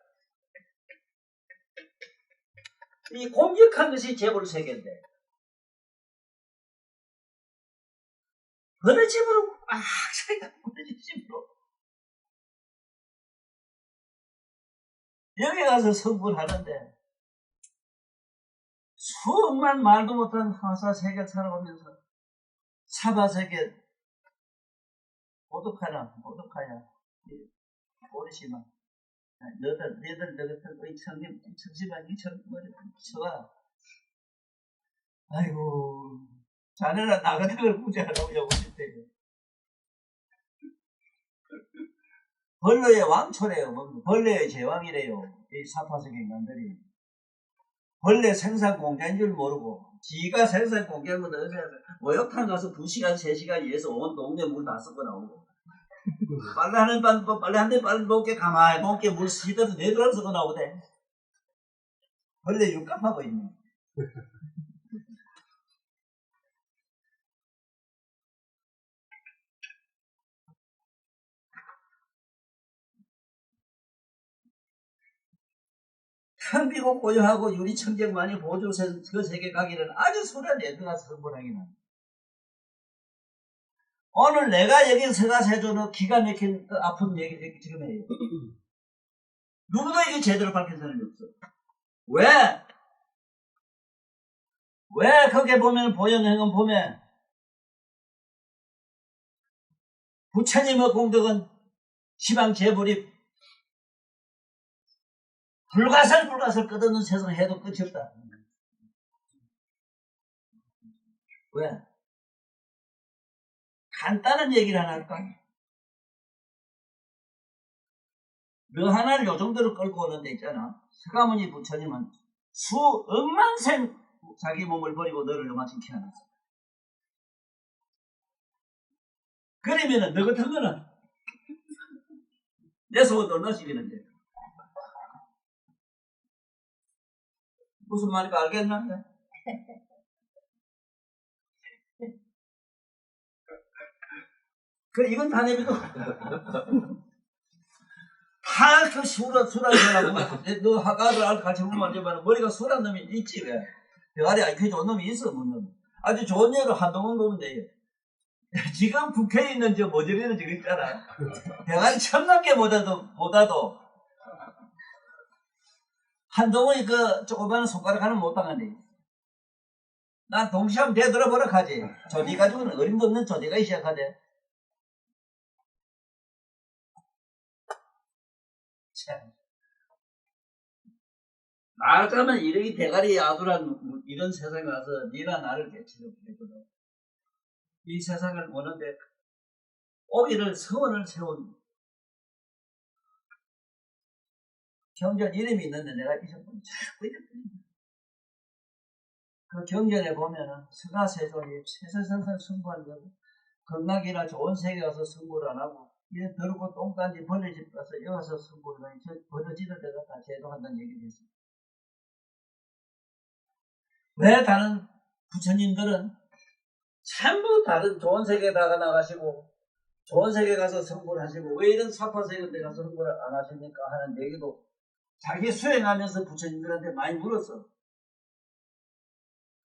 이 공격한 것이 재물 세계인데 어느 집으로 차이가 어느 집으로 여기 가서 성불하는데 수억만 말도 못한 화사 세계 살아오면서 사바세계 오독하냐 오르시마 너희들 같은 청심한 이천머리 쳐와 아이고 자네라 나 같은 걸 구제하라고 오실 때요. 벌레의 왕초래요. 벌레의 제왕이래요. 이 사파색 인간들이. 벌레 생산 공장인 줄 모르고 지가 생산 공장보다 목욕탕 가서 2시간 3시간 일해서 온 동네 물 다 섞어 나오고 빨래하는 빨래 한 대 빨래 놓게 가만히 놓게 물 시대도 내들어 섞어 나오대. 벌레 육갑하고 있네. 탕비고 고요하고 유리청정만이 보조 그 세계 가기는 아주 소란 애들가 선보라기는. 오늘 내가 여기 서가서 해주는 기가 막힌 아픈 얘기 지금 해요. 누구도 이게 제대로 밝힌 사람이 없어. 왜? 왜 거기에 보면 보현행은 보면 부처님의 공덕은 지방 재불입 불가설 끝없는 세상 해도 끝이 없다. 왜? 간단한 얘기를 하나 할까? 너 하나를 요 정도로 끌고 오는 데 있잖아. 서가모니 부처님은 수억만 생 자기 몸을 버리고 너를 요만큼 키워놨어. 그러면은 너 같은 거는 내 속은 얼마나 시리는데. 무슨 말인가 알겠나? 그래, 이건 다 내비둬. 다 그 수란 사람은, 너 하가를 같이 보면 알지만 머리가 수란 놈이 있지, 왜? 대가리 IQ 좋은 놈이 있어, 뭐 놈. 아주 좋은 예로 한동훈 보면 돼. 지금 국회에 있는 저 모조리는 지금 있잖아. 대가리 천남게 못하도 한동훈이 그 조그마한 손가락 하나 못 당한대. 난 동시하면 되돌아보라 하지. 조디 가지고는 어림도 없는 조디가 시작하대. 참. 말하자면 이렇게 대가리 야두란 이런 세상에 와서 니나 나를 개치려 그랬거든. 이 세상을 보는데 오기를 서원을 세운 경전 이름이 있는데 내가 잊어버린 자꾸 잊어버린다. 그 경전에 보면은 서가세존이 세세선선 승부한 거 건강이나 좋은 세계 가서 승부를 안 하고 이래 더럽고 똥단지 벌레집 가서 여기서 승부를 하니 저 벌어지는 데가 다 제도한다는 얘기를 했어요. 왜 다른 부처님들은 전부 다른 좋은 세계에다가 나가시고 좋은 세계 가서 승부를 하시고 왜 이런 사파세계 데 가서 승부를 안 하십니까 하는 얘기도 자기 수행하면서 부처님들한테 많이 물었어.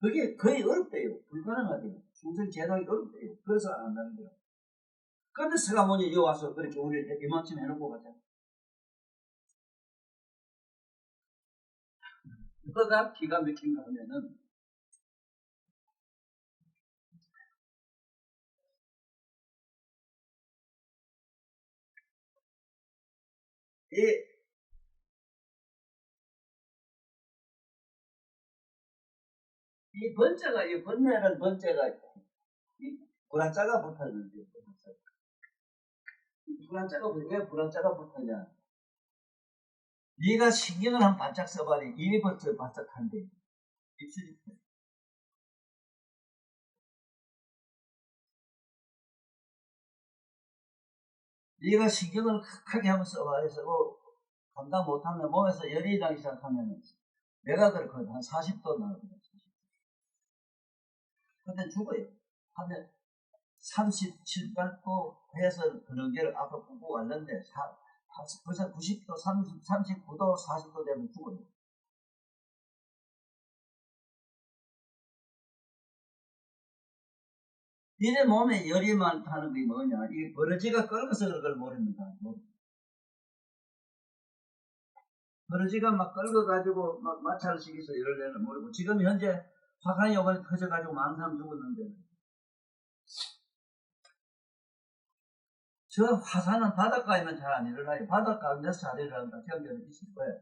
그게 거의 어렵대요. 불가능하대요. 중생 제도하기 어렵대요. 그래서 안 한다는 거예요. 그런데 서가모니 여기 와서 그렇게 우리를 이만큼 해놓고 가잖아. 그거가 기가 막힌 거 하면은 이 번째가, 이 번뇌는 번째가, 이 불안자가 붙어있는데, 이 불안자가, 왜 불안자가 붙었냐? 네가 신경을 한 반짝 써봐리, 입이 벌써 반짝한데, 입술이. 네가 신경을 크게 한번 써봐리, 쓰고, 감당 못하면 몸에서 열이 나기 시작하면, 내가 그렇거든. 한 40도 나거든. 근데 죽어요. 하면 37, 8도 해서 그런 게를 앞으로 꾹꾹 왔는데, 벌써 90도, 39도, 40도 되면 죽어요. 니네 몸에 열이 많다는 게 뭐냐? 이게 버러지가 끓어서 그걸 모릅니다. 버러지가 막 끓어가지고 막 마찰을 시켜서 열을 내는 모르고 지금 현재 화산이 요번에 터져가지고 많은 사람 죽었는데 저 화산은 바닷가에는 잘 안 일어나요. 바닷가 안에서 잘 일어난다. 경전에 있을 거예요.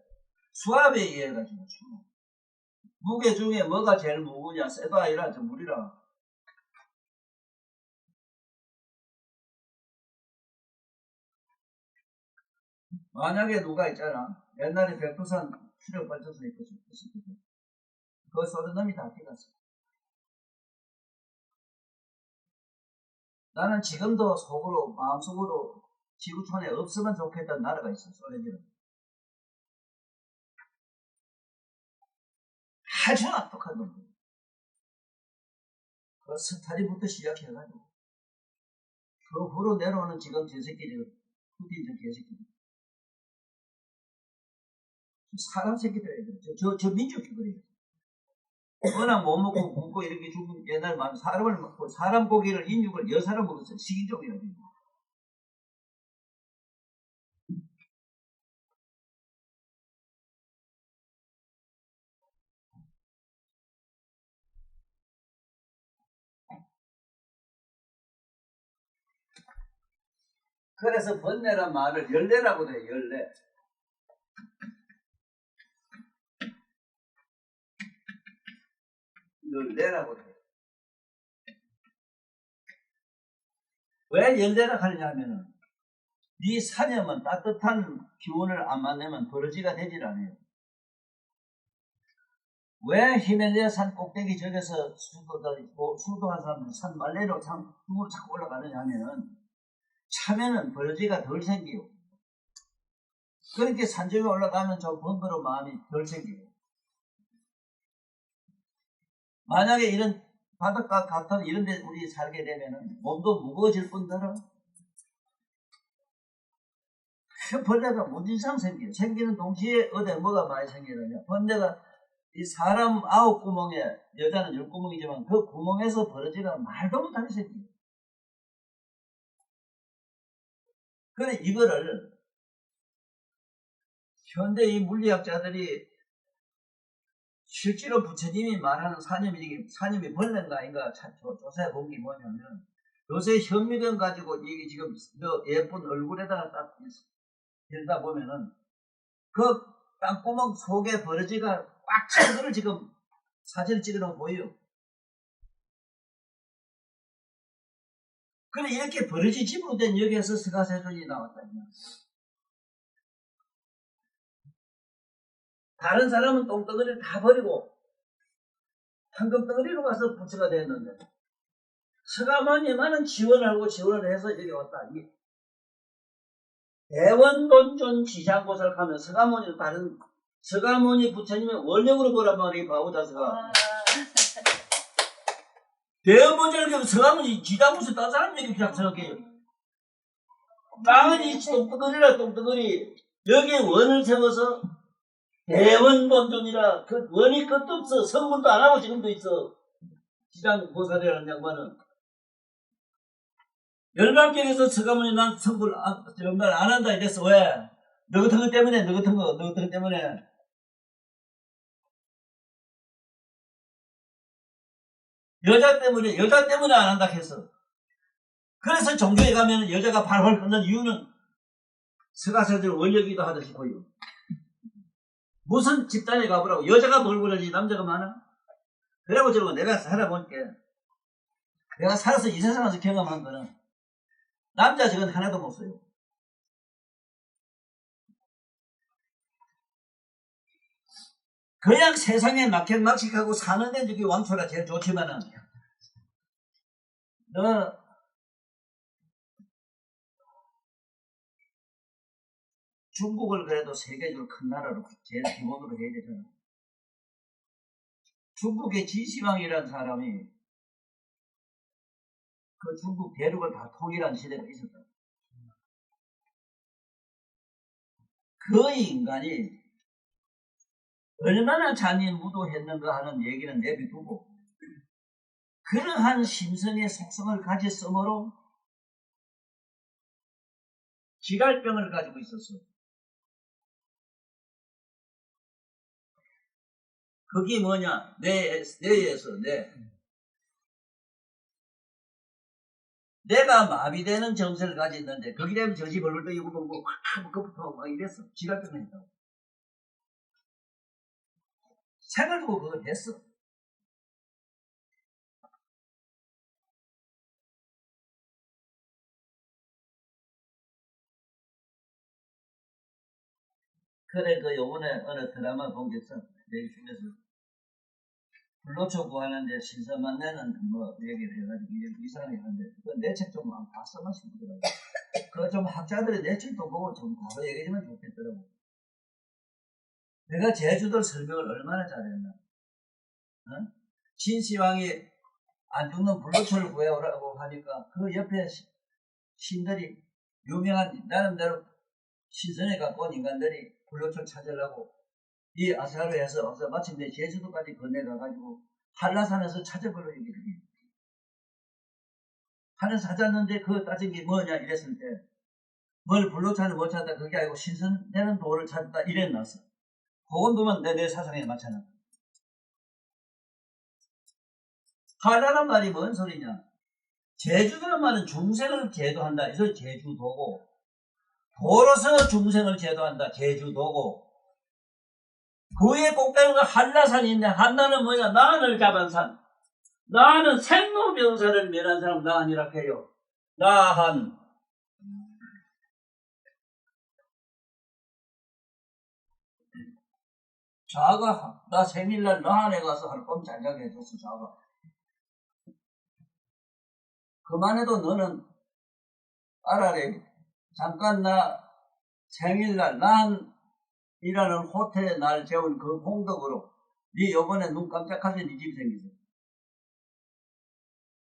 수압에 의해가지고 무게 중에 뭐가 제일 무거우냐? 쇠도 아니라 저 물이라. 만약에 누가 있잖아. 옛날에 백두산 수력 발전소 있거든. 그거 쏘던 놈이 다 뛰갔어. 나는 지금도 속으로, 마음속으로 지구촌에 없으면 좋겠다는 나라가 있어, 소련이는. 아주 악독한 놈들. 그 스타린부터 시작해가지고. 그 후로 내려오는 지금 저 새끼들, 푸틴 저 개새끼들. 사람 새끼들, 저 민족이거든요. 워낙 못 먹고 굶고 이렇게 죽은 옛날 많은 사람을 먹고, 사람 고기를, 인육을 여사람 먹었어요. 식인종이라고. 그래서 번뇌란 말을 열뇌라고 해요, 열뇌. 열뇌라고 해요. 왜 열뇌라 하느냐면은, 이 사념은 따뜻한 기운을 안 만나면 버러지가 되질 않아요. 왜 히말라야 산 꼭대기 저기서 수도한 사람들 산 말레로 중으로 자꾸 올라가느냐 하면은, 참에는 버러지가 덜 생겨요. 그렇게 산중에 올라가면 좀 번거로운 마음이 덜 생겨요. 만약에 이런 바닷가 같은 이런 데 우리 살게 되면은 몸도 무거워질 뿐더러 큰 벌레가 무진상 생겨요. 생기는 동시에 어디에 뭐가 많이 생기느냐. 번뇌가 이 사람 9구멍에, 여자는 10구멍이지만 그 구멍에서 버러지가 말도 못하게 생겨요. 그래, 이거를 현대 이 물리학자들이 실제로 부처님이 말하는 사념이 벌레인가 아닌가 조사해 본 게 뭐냐면, 요새 현미경 가지고 이게 지금 예쁜 얼굴에다가 딱 들다 보면은 그 땅구멍 속에 버러지가 꽉 찬 거를 지금 사진을 찍어놓으면 보여요. 그래, 이렇게 버러지 집으로 된 여기에서 스가세존이 나왔다. 다른 사람은 똥덩어리를 다 버리고 황금덩어리로 가서 부처가 됐는데, 서가모니만은 지원을 해서 여기 왔다. 대원본존 지장고사를 하면 서가모니는 다른, 서가모니 부처님의 원력으로 보란 말이 바보자서가. 대원본존을 하면 서가모니 지장고사 딴 사람 얘기 그냥 생각해요. 땅은 이 똥덩어리라 똥덩어리. 여기에 원을 세워서 대원본존이라, 그 원이 끝도 없어. 성분도 안 하고 지금도 있어. 지장고사라는 양반은. 열반경에서 서가모니 난 성불 정말 안 한다 이랬어. 왜? 너 같은 거 때문에, 너 같은 거 때문에. 여자 때문에 안 한다 했어. 그래서 종교에 가면 여자가 발발 끓는 이유는 서가세들 원력이기도 하듯이 보여. 무슨 집단에 가보라고. 여자가 뭘 그러지 남자가 많아? 그래고 저러고 내가 살아볼게. 내가 살아서 이 세상에서 경험한 거는 남자 저건 하나도 못 써요. 그냥 세상에 막행막식하고 사는데 저기 왕초가 제일 좋지만은, 너 중국을 그래도 세계적으로 큰 나라로 제일 기본으로 해야 되잖아. 중국의 진시황이라는 사람이 그 중국 대륙을 다 통일한 시대가 있었다. 그 인간이 얼마나 잔인무도했는가 하는 얘기는 내비두고, 그러한 심성의 속성을 가졌으므로 지갈병을 가지고 있었어. 그게 뭐냐? 뇌에서 내가 마비되는 정서를 가졌는데, 거기 되면 저지 벌벌 떠 이고 뭐 그부터 막 이랬어. 지갈병을 했다고. 생을 두고 그걸 했어. 그래 그 요번에 어느 드라마 본 게 있어. 얘기 중에서 불로초 구하는데 신선만 내는 뭐 얘기를 해가지고 이상하게 하는데 내 책 좀 봤어만 싶더라고. 그 좀 학자들이 내 책도 보고 좀 바로 얘기해주면 좋겠더라고. 내가 제주도 설명을 얼마나 잘했나. 어? 진시황이 안 죽는 불로초를 구해오라고 하니까 그 옆에 신들이 유명한 나름대로 신선에 갖고 온 인간들이 불로초를 찾으려고 이 아사루에서 와서 마침내 제주도까지 건너가가지고 한라산에서 찾아보려 얘기를 해. 하늘 찾았는데 그거 따진 게 뭐냐 이랬을 때 뭘 불로차를 못 찾다 그게 아니고 신선되는 돌을 찾다 이랬났어. 그건 보면 내 사상에 맞잖아. 한라란 말이 뭔 소리냐. 제주도는 말은 중생을 제도한다. 이 소리 제주도고 도로서 중생을 제도한다. 제주도고 그 위에 꼭대기가 한라산이 있네. 한라는 뭐냐? 나한을 잡은 산. 나는 생로병사를 멸한 사람 나한이라 해요. 나한. 자가 나 생일날 나한에 가서 하룻밤 잘 자게 해줬어. 자가. 그만해도 너는 알아래. 잠깐 나 생일날 나한이라는 호텔에 날 재운 그 공덕으로 네 요번에 눈 깜짝할 때 네 집이 생기죠.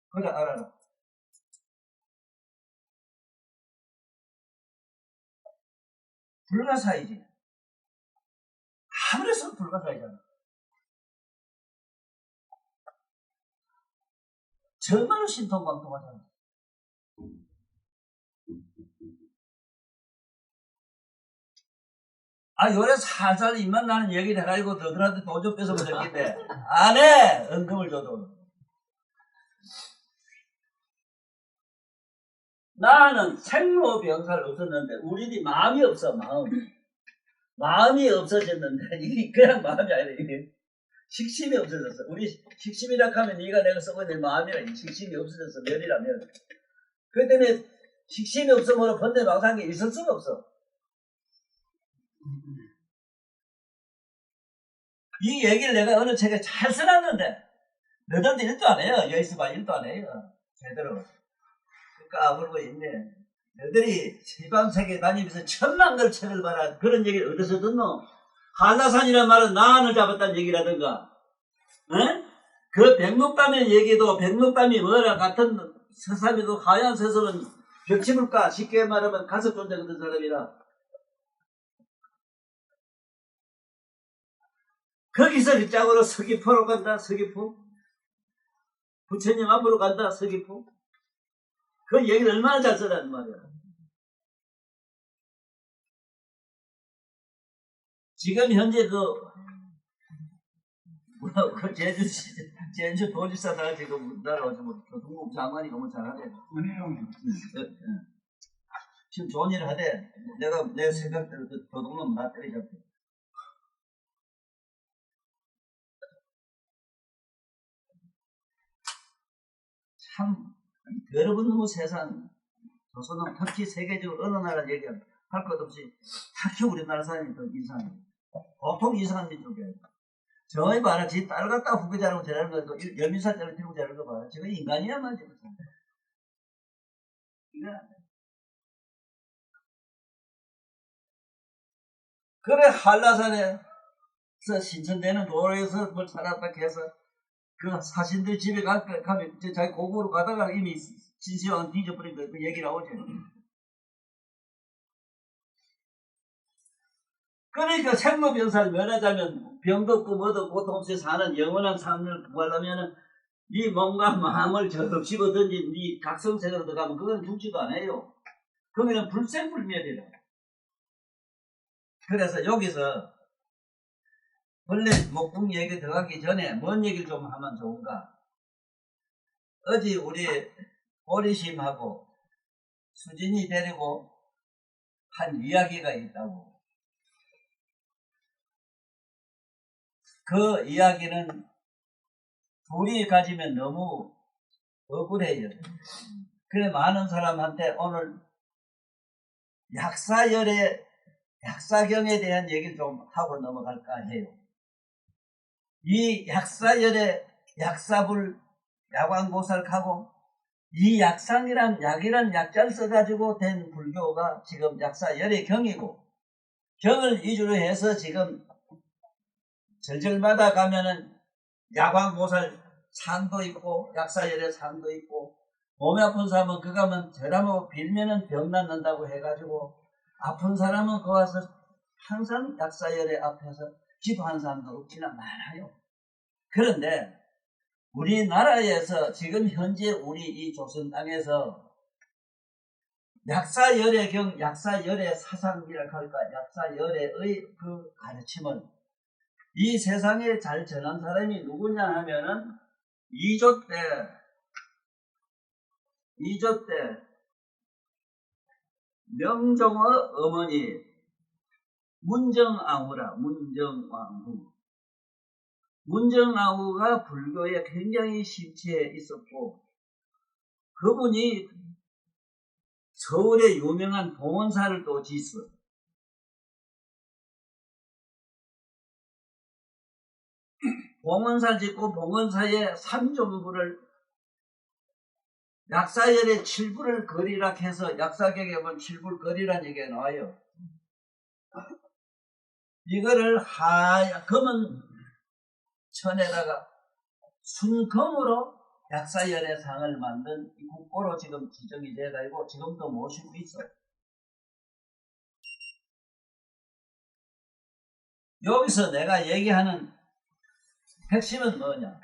그래 알아라. 불가사이지. 아무래도 불가사이잖아. 정말로 신통방통하잖아. 요래 살살 입만 나는 얘기를 해가지고 너들한테 돈 좀 뺏어면 되겠네. 안 해! 은금을 줘도. 나는 생로병사를 없었는데 우리들이 마음이 없어. 마음이 없어졌는데 이게 그냥 마음이 아니라 이게 식심이 없어졌어. 우리 식심이라 하면 네가 내가 쓰고 있는 마음이라 식심이 없어졌어. 멸이라면. 그 때문에 식심이 없으므로 번뇌망상이 있을 수가 없어. 이 얘기를 내가 어느 책에 잘 써놨는데 너희들도 일도 안 해요. 여기서봐 일도 안 해요. 제대로. 까불고 있네. 너희들이 세방세계 다니면서 천만 걸 책을 봐라. 그런 얘기를 어디서 듣노? 한라산이란 말은 나한을 잡았다는 얘기라든가 응? 그 백록담의 얘기도 백록담이 뭐라 같은 서삼이도 하얀 서서는 벽치물가 쉽게 말하면 가석 존재 같은 사람이라 거기서 빗장으로 서귀포로 간다. 서귀포 부처님 앞으로 간다. 서귀포 그 얘기를 얼마나 잘 써라는 말이야. 지금 현재 제주 도지사다가 지금 우리나라 교통부 장관이 너무 잘하대. 지금 좋은 일을 하대. 내 생각대로 그 교통은 다 때리잡고. 참, 여러분 너무 세상, 조선은 특히 세계적으로 어느 나라 얘기할 것 없이 특히 우리나라 사람이 더 이상해. 보통 이상한 민족이에요. 저기 봐라, 지 딸 갖다 후배 자르고 저러는 거, 10살짜리 들고 저러는 거 봐라. 저거 인간이야, 말이야. 그래, 한라산에서 신천되는 도로에서 뭘 찾았다 해서, 그 사신들 집에 가면, 자기 고국으로 가다가 이미 진시황은 뒤져버린 거, 그 얘기 나오죠. 그러니까 생로병사를 면하자면 병도 없고 뭐도 없고 고통 없이 사는 영원한 삶을 구하려면 네 몸과 마음을 접씹어든지 네 각성세계로 들어가면 그건 죽지도 않아요. 그거는 불생불멸이라. 그래서 여기서 원래 목풍 얘기 들어가기 전에 뭔 얘기를 좀 하면 좋은가. 어제 우리 보리심하고 수진이 데리고 한 이야기가 있다고. 그 이야기는 둘이 가지면 너무 억울해요. 그래 많은 사람한테 오늘 약사열에 약사경에 대한 얘기를 좀 하고 넘어갈까 해요. 이 약사열의 약사불 야광보살하고 이 약상이란 약이란 약자를 써가지고 된 불교가 지금 약사열의 경이고, 경을 위주로 해서 지금 절절마다 가면은 야광보살 산도 있고 약사열의 산도 있고, 몸이 아픈 사람은 그 가면 절하고 빌면은 병 낫는다고 해가지고 아픈 사람은 그 와서 항상 약사열의 앞에서 기도하는 사람도 없지는 많아요. 그런데 우리나라에서 지금 현재 우리 이 조선 땅에서 약사열의 경, 약사열의 사상이라고 할까, 약사열의 그 가르침을 이 세상에 잘 전한 사람이 누구냐 하면은 이조 때 명종의 어머니 문정아후라, 문정아후. 문정아후가 불교에 굉장히 심취해 있었고, 그분이 서울의 유명한 봉원사를 또 짓어요. 봉원사를 짓고 봉원사의 삼종부를 약사열의 칠불을 거리라 해서 약사경에 보면 칠불 거리라는 얘기가 나와요. 이거를 검은 천에다가 순금으로 약사열의 상을 만든 이 국보로 지금 지정이 돼가지고 지금도 모시고 있어. 여기서 내가 얘기하는 핵심은 뭐냐?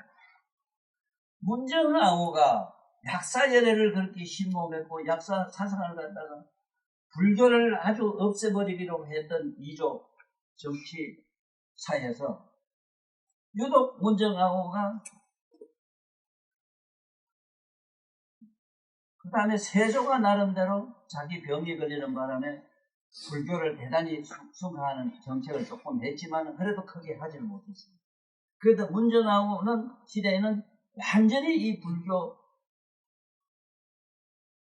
문정아후가 약사열애를 그렇게 신봉했고 약사 사상을 갖다가 불교를 아주 없애버리기로 했던 이조 정치사에서 유독 문정아후가 그 다음에 세조가 나름대로 자기 병이 걸리는 바람에 불교를 대단히 숭상하는 정책을 조금 했지만 그래도 크게 하지는 못했어요. 그래도 문정아후는 시대에는 완전히 이 불교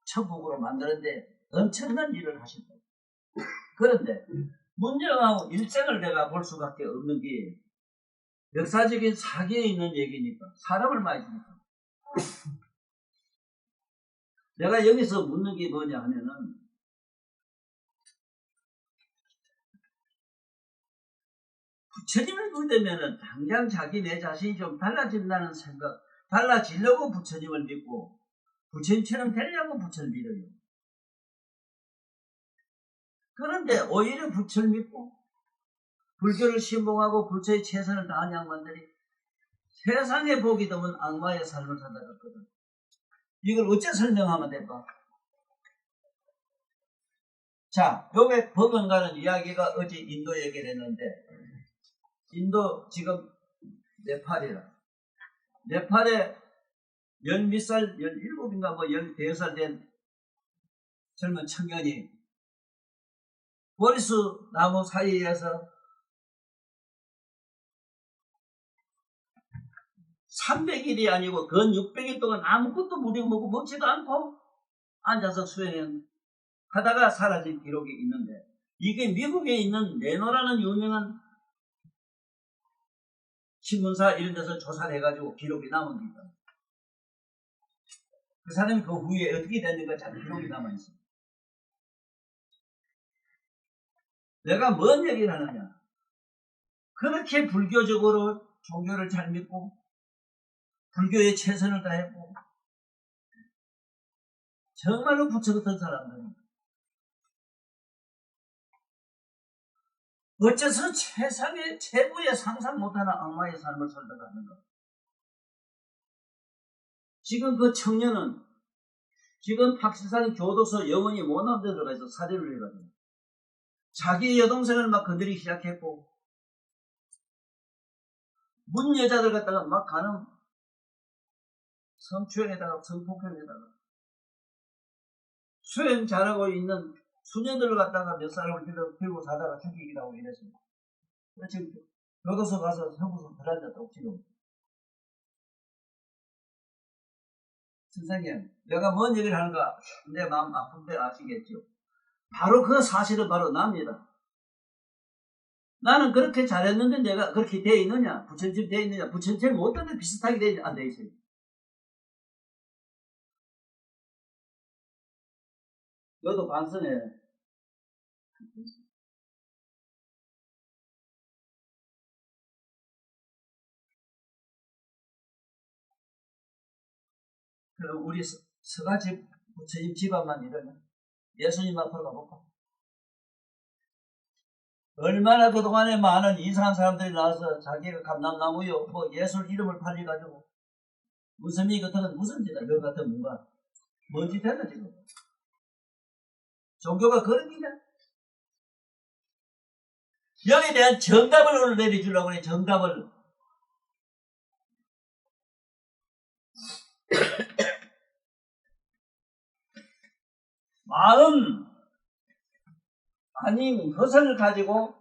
천국으로 만드는데 엄청난 일을 하셨다. 그런데 문정아후 일생을 내가 볼 수밖에 없는 게 역사적인 사기에 있는 얘기니까 사람을 많이 죽였다. 내가 여기서 묻는 게 뭐냐 하면은 부처님을 믿으면은 당장 자기 내 자신이 좀 달라진다는 생각, 달라지려고 부처님을 믿고 부처님처럼 되려고 부처를 믿어요. 그런데 오히려 부처를 믿고 불교를 신봉하고 부처의 최선을 다한 양반들이 세상에 보기 드문 악마의 삶을 살아갔거든. 이걸 어째 설명하면 될까? 자, 요게 법원가는 이야기가 어제 인도 얘기를 했는데, 인도 지금 네팔이라. 네팔에 몇 살, 17인가 뭐 14살 된 젊은 청년이 보리수 나무 사이에서 300일이 아니고 근 600일 동안 아무것도 무리먹고 먹지도 않고 앉아서 수행하다가 사라진 기록이 있는데, 이게 미국에 있는 레노라는 유명한 신문사 이런 데서 조사를 해가지고 기록이 남은 겁니다. 그 사람이 그 후에 어떻게 됐는가 잘 기록이 남아있습니다. 내가 뭔 얘기를 하느냐? 그렇게 불교적으로 종교를 잘 믿고 불교에 최선을 다했고 정말로 부처 같은 사람들입니다. 어째서 세상에 최고의 상상 못하는 악마의 삶을 살다가는가? 지금 그 청년은 지금 파키스탄 교도소 영원히 못한 데 들어가 있어. 살인을 해가지고 자기 여동생을 막 건드리기 시작했고 문 여자들 갖다가 막 가는 성추행에다가 성폭행에다가 수행 잘하고 있는 수녀들을 갖다가 몇 사람을 들고 사다가 죽이기도 하고 이랬습니다. 지금 교도소 가서 형무소 들어앉았다고 지금. 선생님, 내가 뭔 얘기를 하는가 내 마음 아픈데 아시겠죠? 바로 그 사실은 바로 납니다. 나는 그렇게 잘했는데 내가 그렇게 돼 있느냐? 부처님 돼 있느냐? 부처님 못하는데 비슷하게 돼, 안 돼 있어요. 너도 반성해. 그럼 우리 서가집 부처님 집안만 이러냐? 예수님 앞으로 가볼까? 얼마나 그동안에 많은 이상한 사람들이 나와서 자기가 감람나무요, 뭐 예술 이름을 팔려가지고 무슨 미 같은 건 무슨 짓이야? 너 같은 뭔가 뭔 짓 했나 지금? 종교가 그런 기냐? 여기에 대한 정답을 오늘 내려주려고 그래. 정답을. 마음 아닌 것을 가지고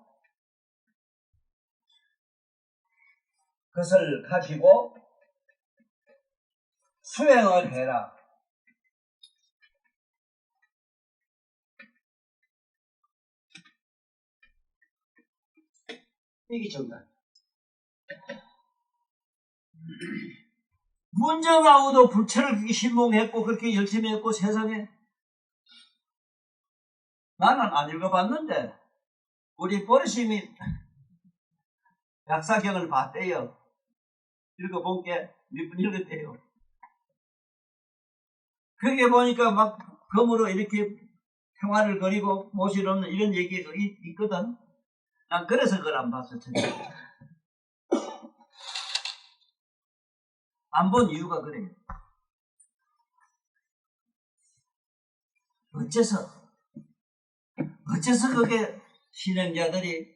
수행을 해라. 이게 정답. 문정아우도 부처를 그렇게 신봉했고 그렇게 열심히 했고 세상에 나는 안 읽어봤는데 우리 보리심이 약사경을 봤대요. 읽어본 게 몇 분 읽었대요. 그게 보니까 막 검으로 이렇게 평화를 그리고 모시는 이런 얘기가 있거든. 난 그래서 그걸 안 봤어. 안 본 이유가 그래요. 어째서 그게 신행자들이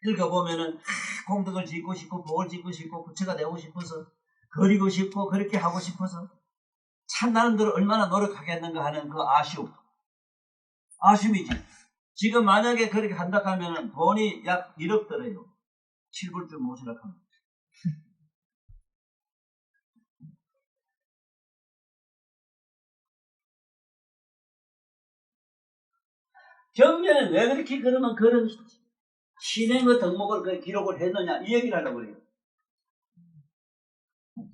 읽어보면은 공덕을 짓고 싶고 복을 짓고 싶고 부처가 되고 싶어서 그리고 싶고 그렇게 하고 싶어서 참 나름대로 얼마나 노력하겠는가 하는 그 아쉬움이지. 지금 만약에 그렇게 한다 하면은 돈이 약 1억 들어요. 7불쯤 모시라 하면. 경전에 왜 그렇게 그러면 그런 신행의 덕목을 기록을 했느냐 이 얘기를 하려고 그래요.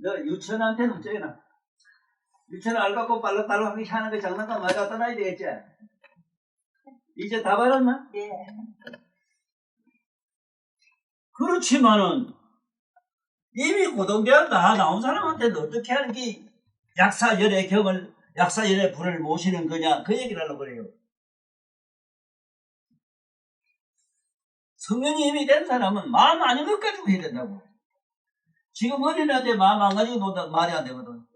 너 유치원한테는 어쩌나 유치원 알갖고 빨락빨락하게 하는 거 장난감 많이 갖다 놔야 되겠지? 이제 다 받았나? 네. 그렇지만은 이미 고등대학 다 나온 사람한테는 어떻게 하는 게 약사열의 불을 모시는 거냐 그 얘기를 하려고 그래요. 성령이 이미 된 사람은 마음 아닌 것 가지고 해야 된다고. 지금 어린애한테 마음 안 가지고 논다 말이 안 되거든.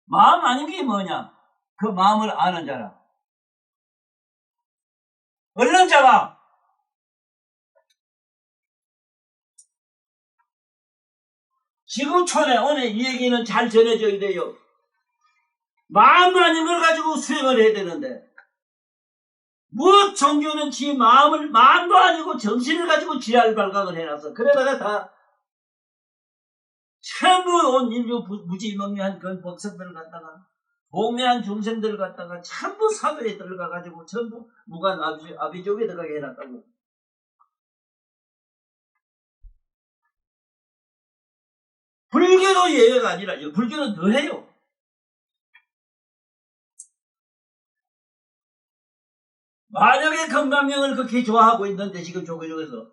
마음 아닌 게 뭐냐? 그 마음을 아는 자라. 얼른 잡아! 지구촌에 오늘 이 얘기는 잘 전해져야 돼요. 마음 아닌 걸 가지고 수행을 해야 되는데 무엇 종교는 지 마음도 아니고 정신을 가지고 지랄 발각을 해놨어. 그러다가 다 전부 온 인류 무지몽매한 그런 복석들을 갖다가 봉매한 중생들을 갖다가 전부 사도에 들어가가지고 전부 무관 아비족에 들어가게 해놨다고. 불교도 예외가 아니라 불교는 더 해요. 만약에 건강명을 그렇게 좋아하고 있는데 지금 조교족에서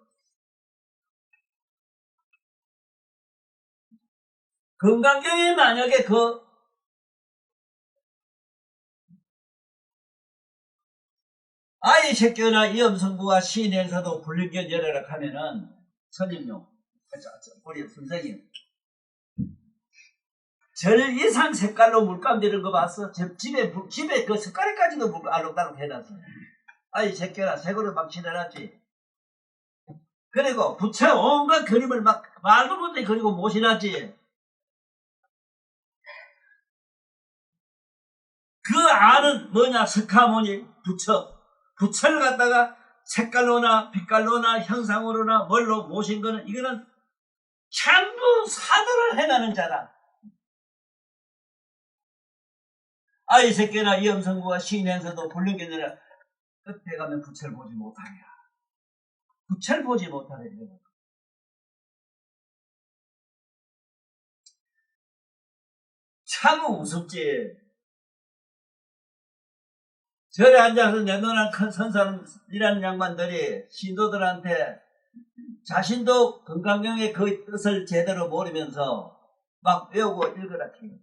건강경에 만약에 그 아이 새끼나 이엄성부와 시인에서도 불륜견 열애라 하면은 선임용 우리 선생님 절 이상 색깔로 물감 되는 거 봤어? 집에 그 색깔까지도 알록달록 해놨어. 아이 새끼나 색으로 막 칠해놨지. 그리고 부처 온갖 그림을 막 말도 못해 그리고 모시놨지. 그 안은 뭐냐? 석가모니 부처를 갖다가 색깔로나 빛깔로나 형상으로나 뭘로 모신 거는 이거는 전부 사도를 해나는 자다. 아이 새끼나 이엄성부와 시인행서도 불륜견이라 끝에 가면 부채를 보지 못하리라. 부채를 보지 못하리라. 참 우습지. 절에 앉아서 내놓은 큰 선사이라는 양반들이 신도들한테 자신도 건강경의 그 뜻을 제대로 모르면서 막 외우고 읽으라 해요.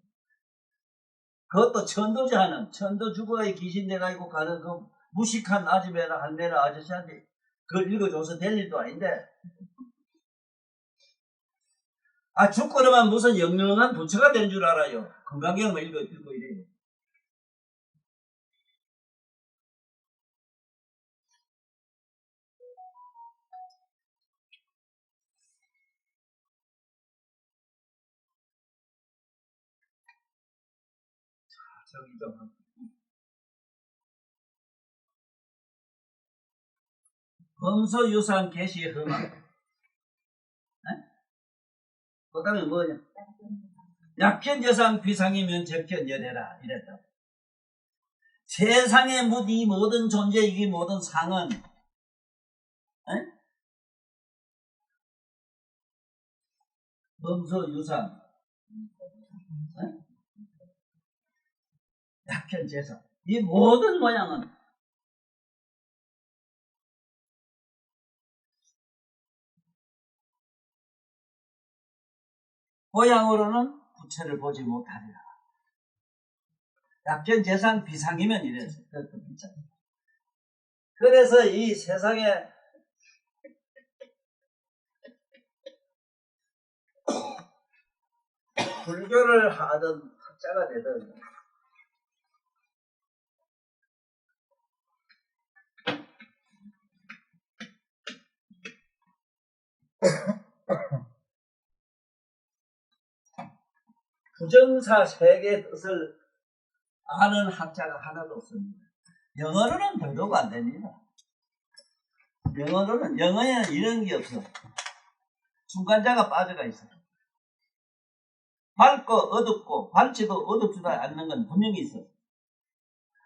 그것도 천도지 하는, 천도 주거의 귀신 돼가지고 가는 그 무식한 아줌매나 할매나 아저씨한테 그걸 읽어줘서 될 일도 아닌데, 죽고나면 무슨 영영한 부처가 된 줄 알아요. 건강경만 읽고 이래요. 저기 좀 범소유산 개시 흠함. 그 다음에 뭐냐? 약견재상 비상이면 적견열해라 이랬다. 세상의 이 모든 존재, 이 모든 상은 범소유산, 약견재상, 이 모든 모양은 모양으로는 부처를 보지 못하리라. 약견재상 비상이면 이래서 그래서 이 세상에 불교를 하든 학자가 되든 부정사 세계의 뜻을 아는 학자가 하나도 없습니다. 영어로는 더더욱 안 됩니다. 영어에는 이런 게 없어. 중간자가 빠져가 있어. 밝고 어둡고 밝지도 어둡지도 않는 건 분명히 있어.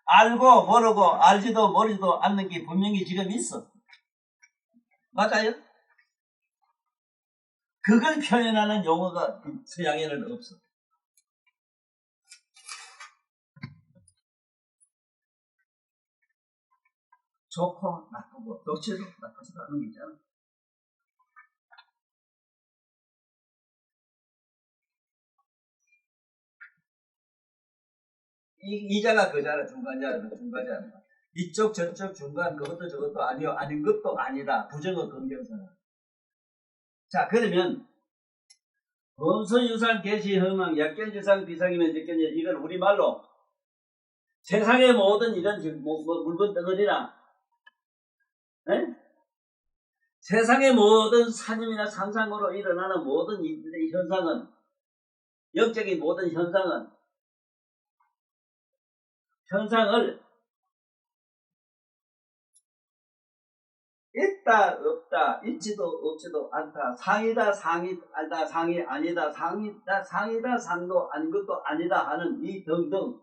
알고 모르고 알지도 모르지도 않는 게 분명히 지금 있어. 맞아요? 그걸 표현하는 용어가 서양에는 없어. 좋고 나쁘고 좋지도 나쁘지도 않은 게 있잖아. 이자가 그자라. 중간자라. 이쪽 저쪽 중간 그것도 저것도 아니요, 아닌 것도 아니다. 부정어 긍정사라. 자, 그러면 범선유산 개시 허망 약견지상 비상이면 적견 이걸 우리말로 세상의 모든 이런 물건 덩어리나 세상의 모든 산임이나 상상으로 일어나는 모든 이 현상은, 영적인 모든 현상을 있다 없다, 있지도 없지도 않다, 상이다 상이 아니다, 상이 아니다, 상이다 상도 아닌 것도 아니다 하는 이 등등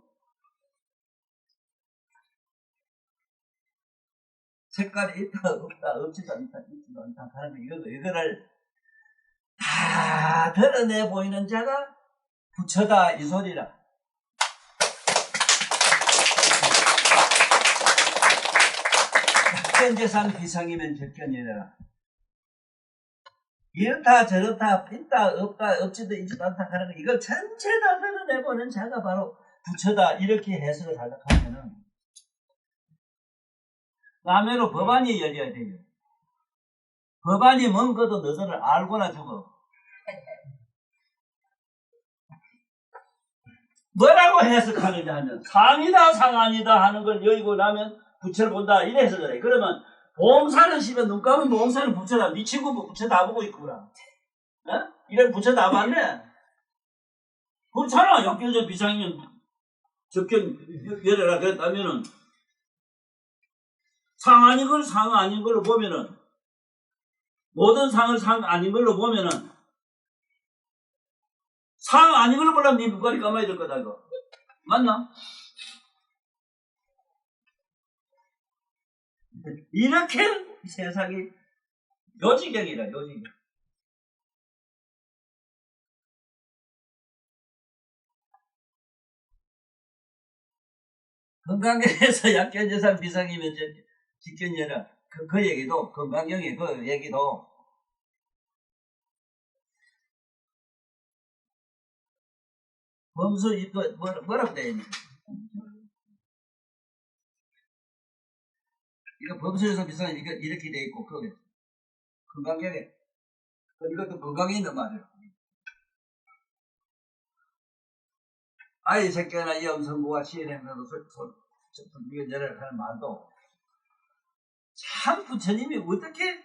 색깔이 있다 없다, 없지도 않다, 있지도 않다 하는 이거를 다 드러내 보이는 자가 부처다 이 소리라. 약견재상 비상이면 적견이라. 이렇다 저렇다, 있다 없다, 없지도 있지도 않다 하는 거, 이걸 전체 다 드러내보는 자가 바로 부처다 이렇게 해석을 하려고 하면은 남해로 법안이 열려야 돼요. 법안이 뭔 것도 너희들 알고나 죽어. 뭐라고 해석하느냐 하면 상이다 상 아니다 하는 걸 여의고 나면 부처를 본다 이래 해석을 해. 그러면 봉사는 씨발 눈 감으면 봉사는 부처다. 네 친구 부처 다 보고 있구나. 이런 부처 다 봤네. 그렇잖아. 약견재 비상이면 적견 열어라 그랬다면은 상 아닌 걸 상 아닌 걸로 보면은, 모든 상을 상 아닌 걸로 보면은 상 아닌 걸로 보려면 네 눈깔이 감아야 될 거다 이거. 맞나? 이렇게 세상이 요지경이라 요지경. 건강경에서 약견재산 비상이면 직견예라 그 얘기도 건강경의 그 얘기도 범수 뭐라고 돼 있니? 이거 범수에서 비상 이렇게 돼 있고 그게 건강경에 이것도 건강에 있는 말이야. 아이 새끼나 이 엄성부가 시행행사도 불견제를 하는 말도 참 부처님이 어떻게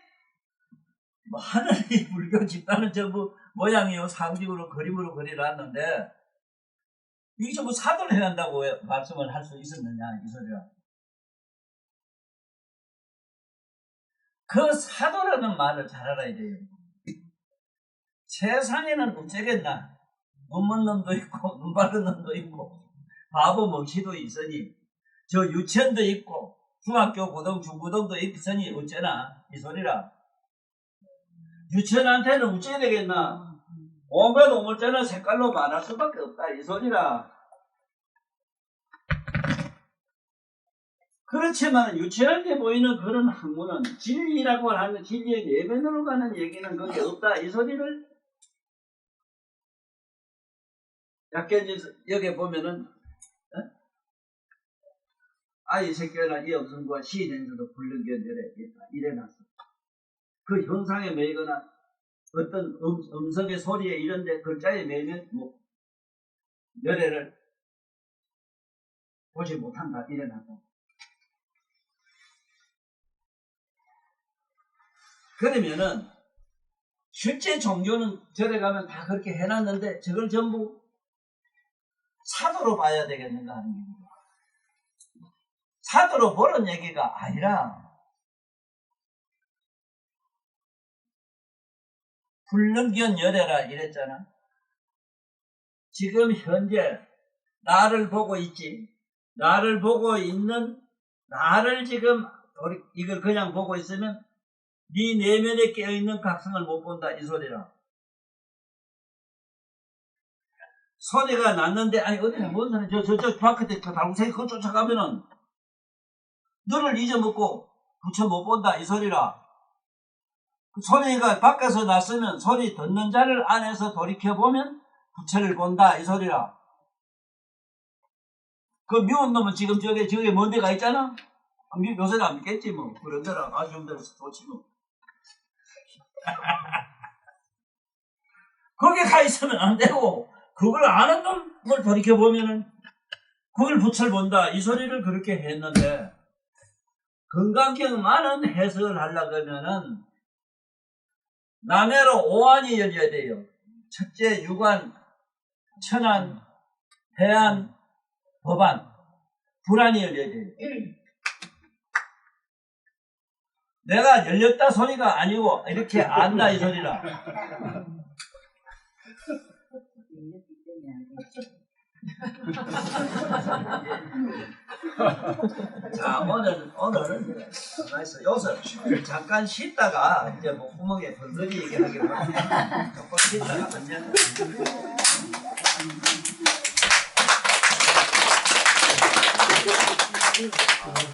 뭐 하늘이 불교 집단은 전부 모양이요 상징으로 그림으로 그려놨는데 이게 전부 사도를 해낸다고 말씀을 할 수 있었느냐 이 소리야. 그 사도라는 말을 잘 알아야 돼요. 세상에는 어쩌겠나 눈 먼 놈도 있고 눈 바른 놈도 있고 바보 멍치도 있으니 저 유치원도 있고 중학교 고등 중고등도 있으니 어쩌나 이 소리라. 유치원한테는 어째야 되겠나. 온갖 오물자는 색깔로 말할 수밖에 없다 이 소리라. 그렇지만 유치원한테 보이는 그런 학문은 진리라고 하는 진리의 내면으로 가는 얘기는 거기 없다 이 소리를 약견 여기 보면은 아이 새끼나 이 엄성과 시인행사도 불능견절에 이래놨어. 그 형상에 매이거나 어떤 음성의 소리에 이런데 글자에 매이면 뭐 열애를 보지 못한다 이래놨다. 그러면은 실제 종교는 절에 가면 다 그렇게 해놨는데 저걸 전부 사도로 봐야 되겠는가 하는 얘기입니다. 사도로 보는 얘기가 아니라 불능견 열애라 이랬잖아. 지금 현재 나를 보고 있지. 나를 보고 있는 나를 지금 이걸 그냥 보고 있으면 네 내면에 깨어있는 각성을 못 본다 이 소리라. 소리가 났는데 아니 어디나 뭔 사람이 저 바깥에 저 달구새끼 그거 쫓아가면은 너를 잊어먹고 부처 못 본다 이 소리라. 그 소리가 밖에서 났으면 소리 듣는 자를 안에서 돌이켜보면 부처를 본다 이 소리라. 그 미운 놈은 지금 저게 먼 데가 있잖아. 요새는 안 믿겠지 뭐. 그런 데라 아주 좀 데서 좋지 뭐. 거기 가 있으면 안 되고 그걸 아는 놈을 돌이켜보면은 그걸 부처를 본다 이 소리를 그렇게 했는데 건강경만은 해석을 하려고 하면은 남해로 오한이 열려야 돼요. 첫째 유관, 천안, 해안, 법안, 불안이 열려야 돼요. 내가 열렸다 소리가 아니고 이렇게 안다 이 소리라. 자 오늘은 여기서 잠깐 쉬다가 이제 목구멍에 번더리 얘기하기로 합니다. 조금 쉬다가 안녕.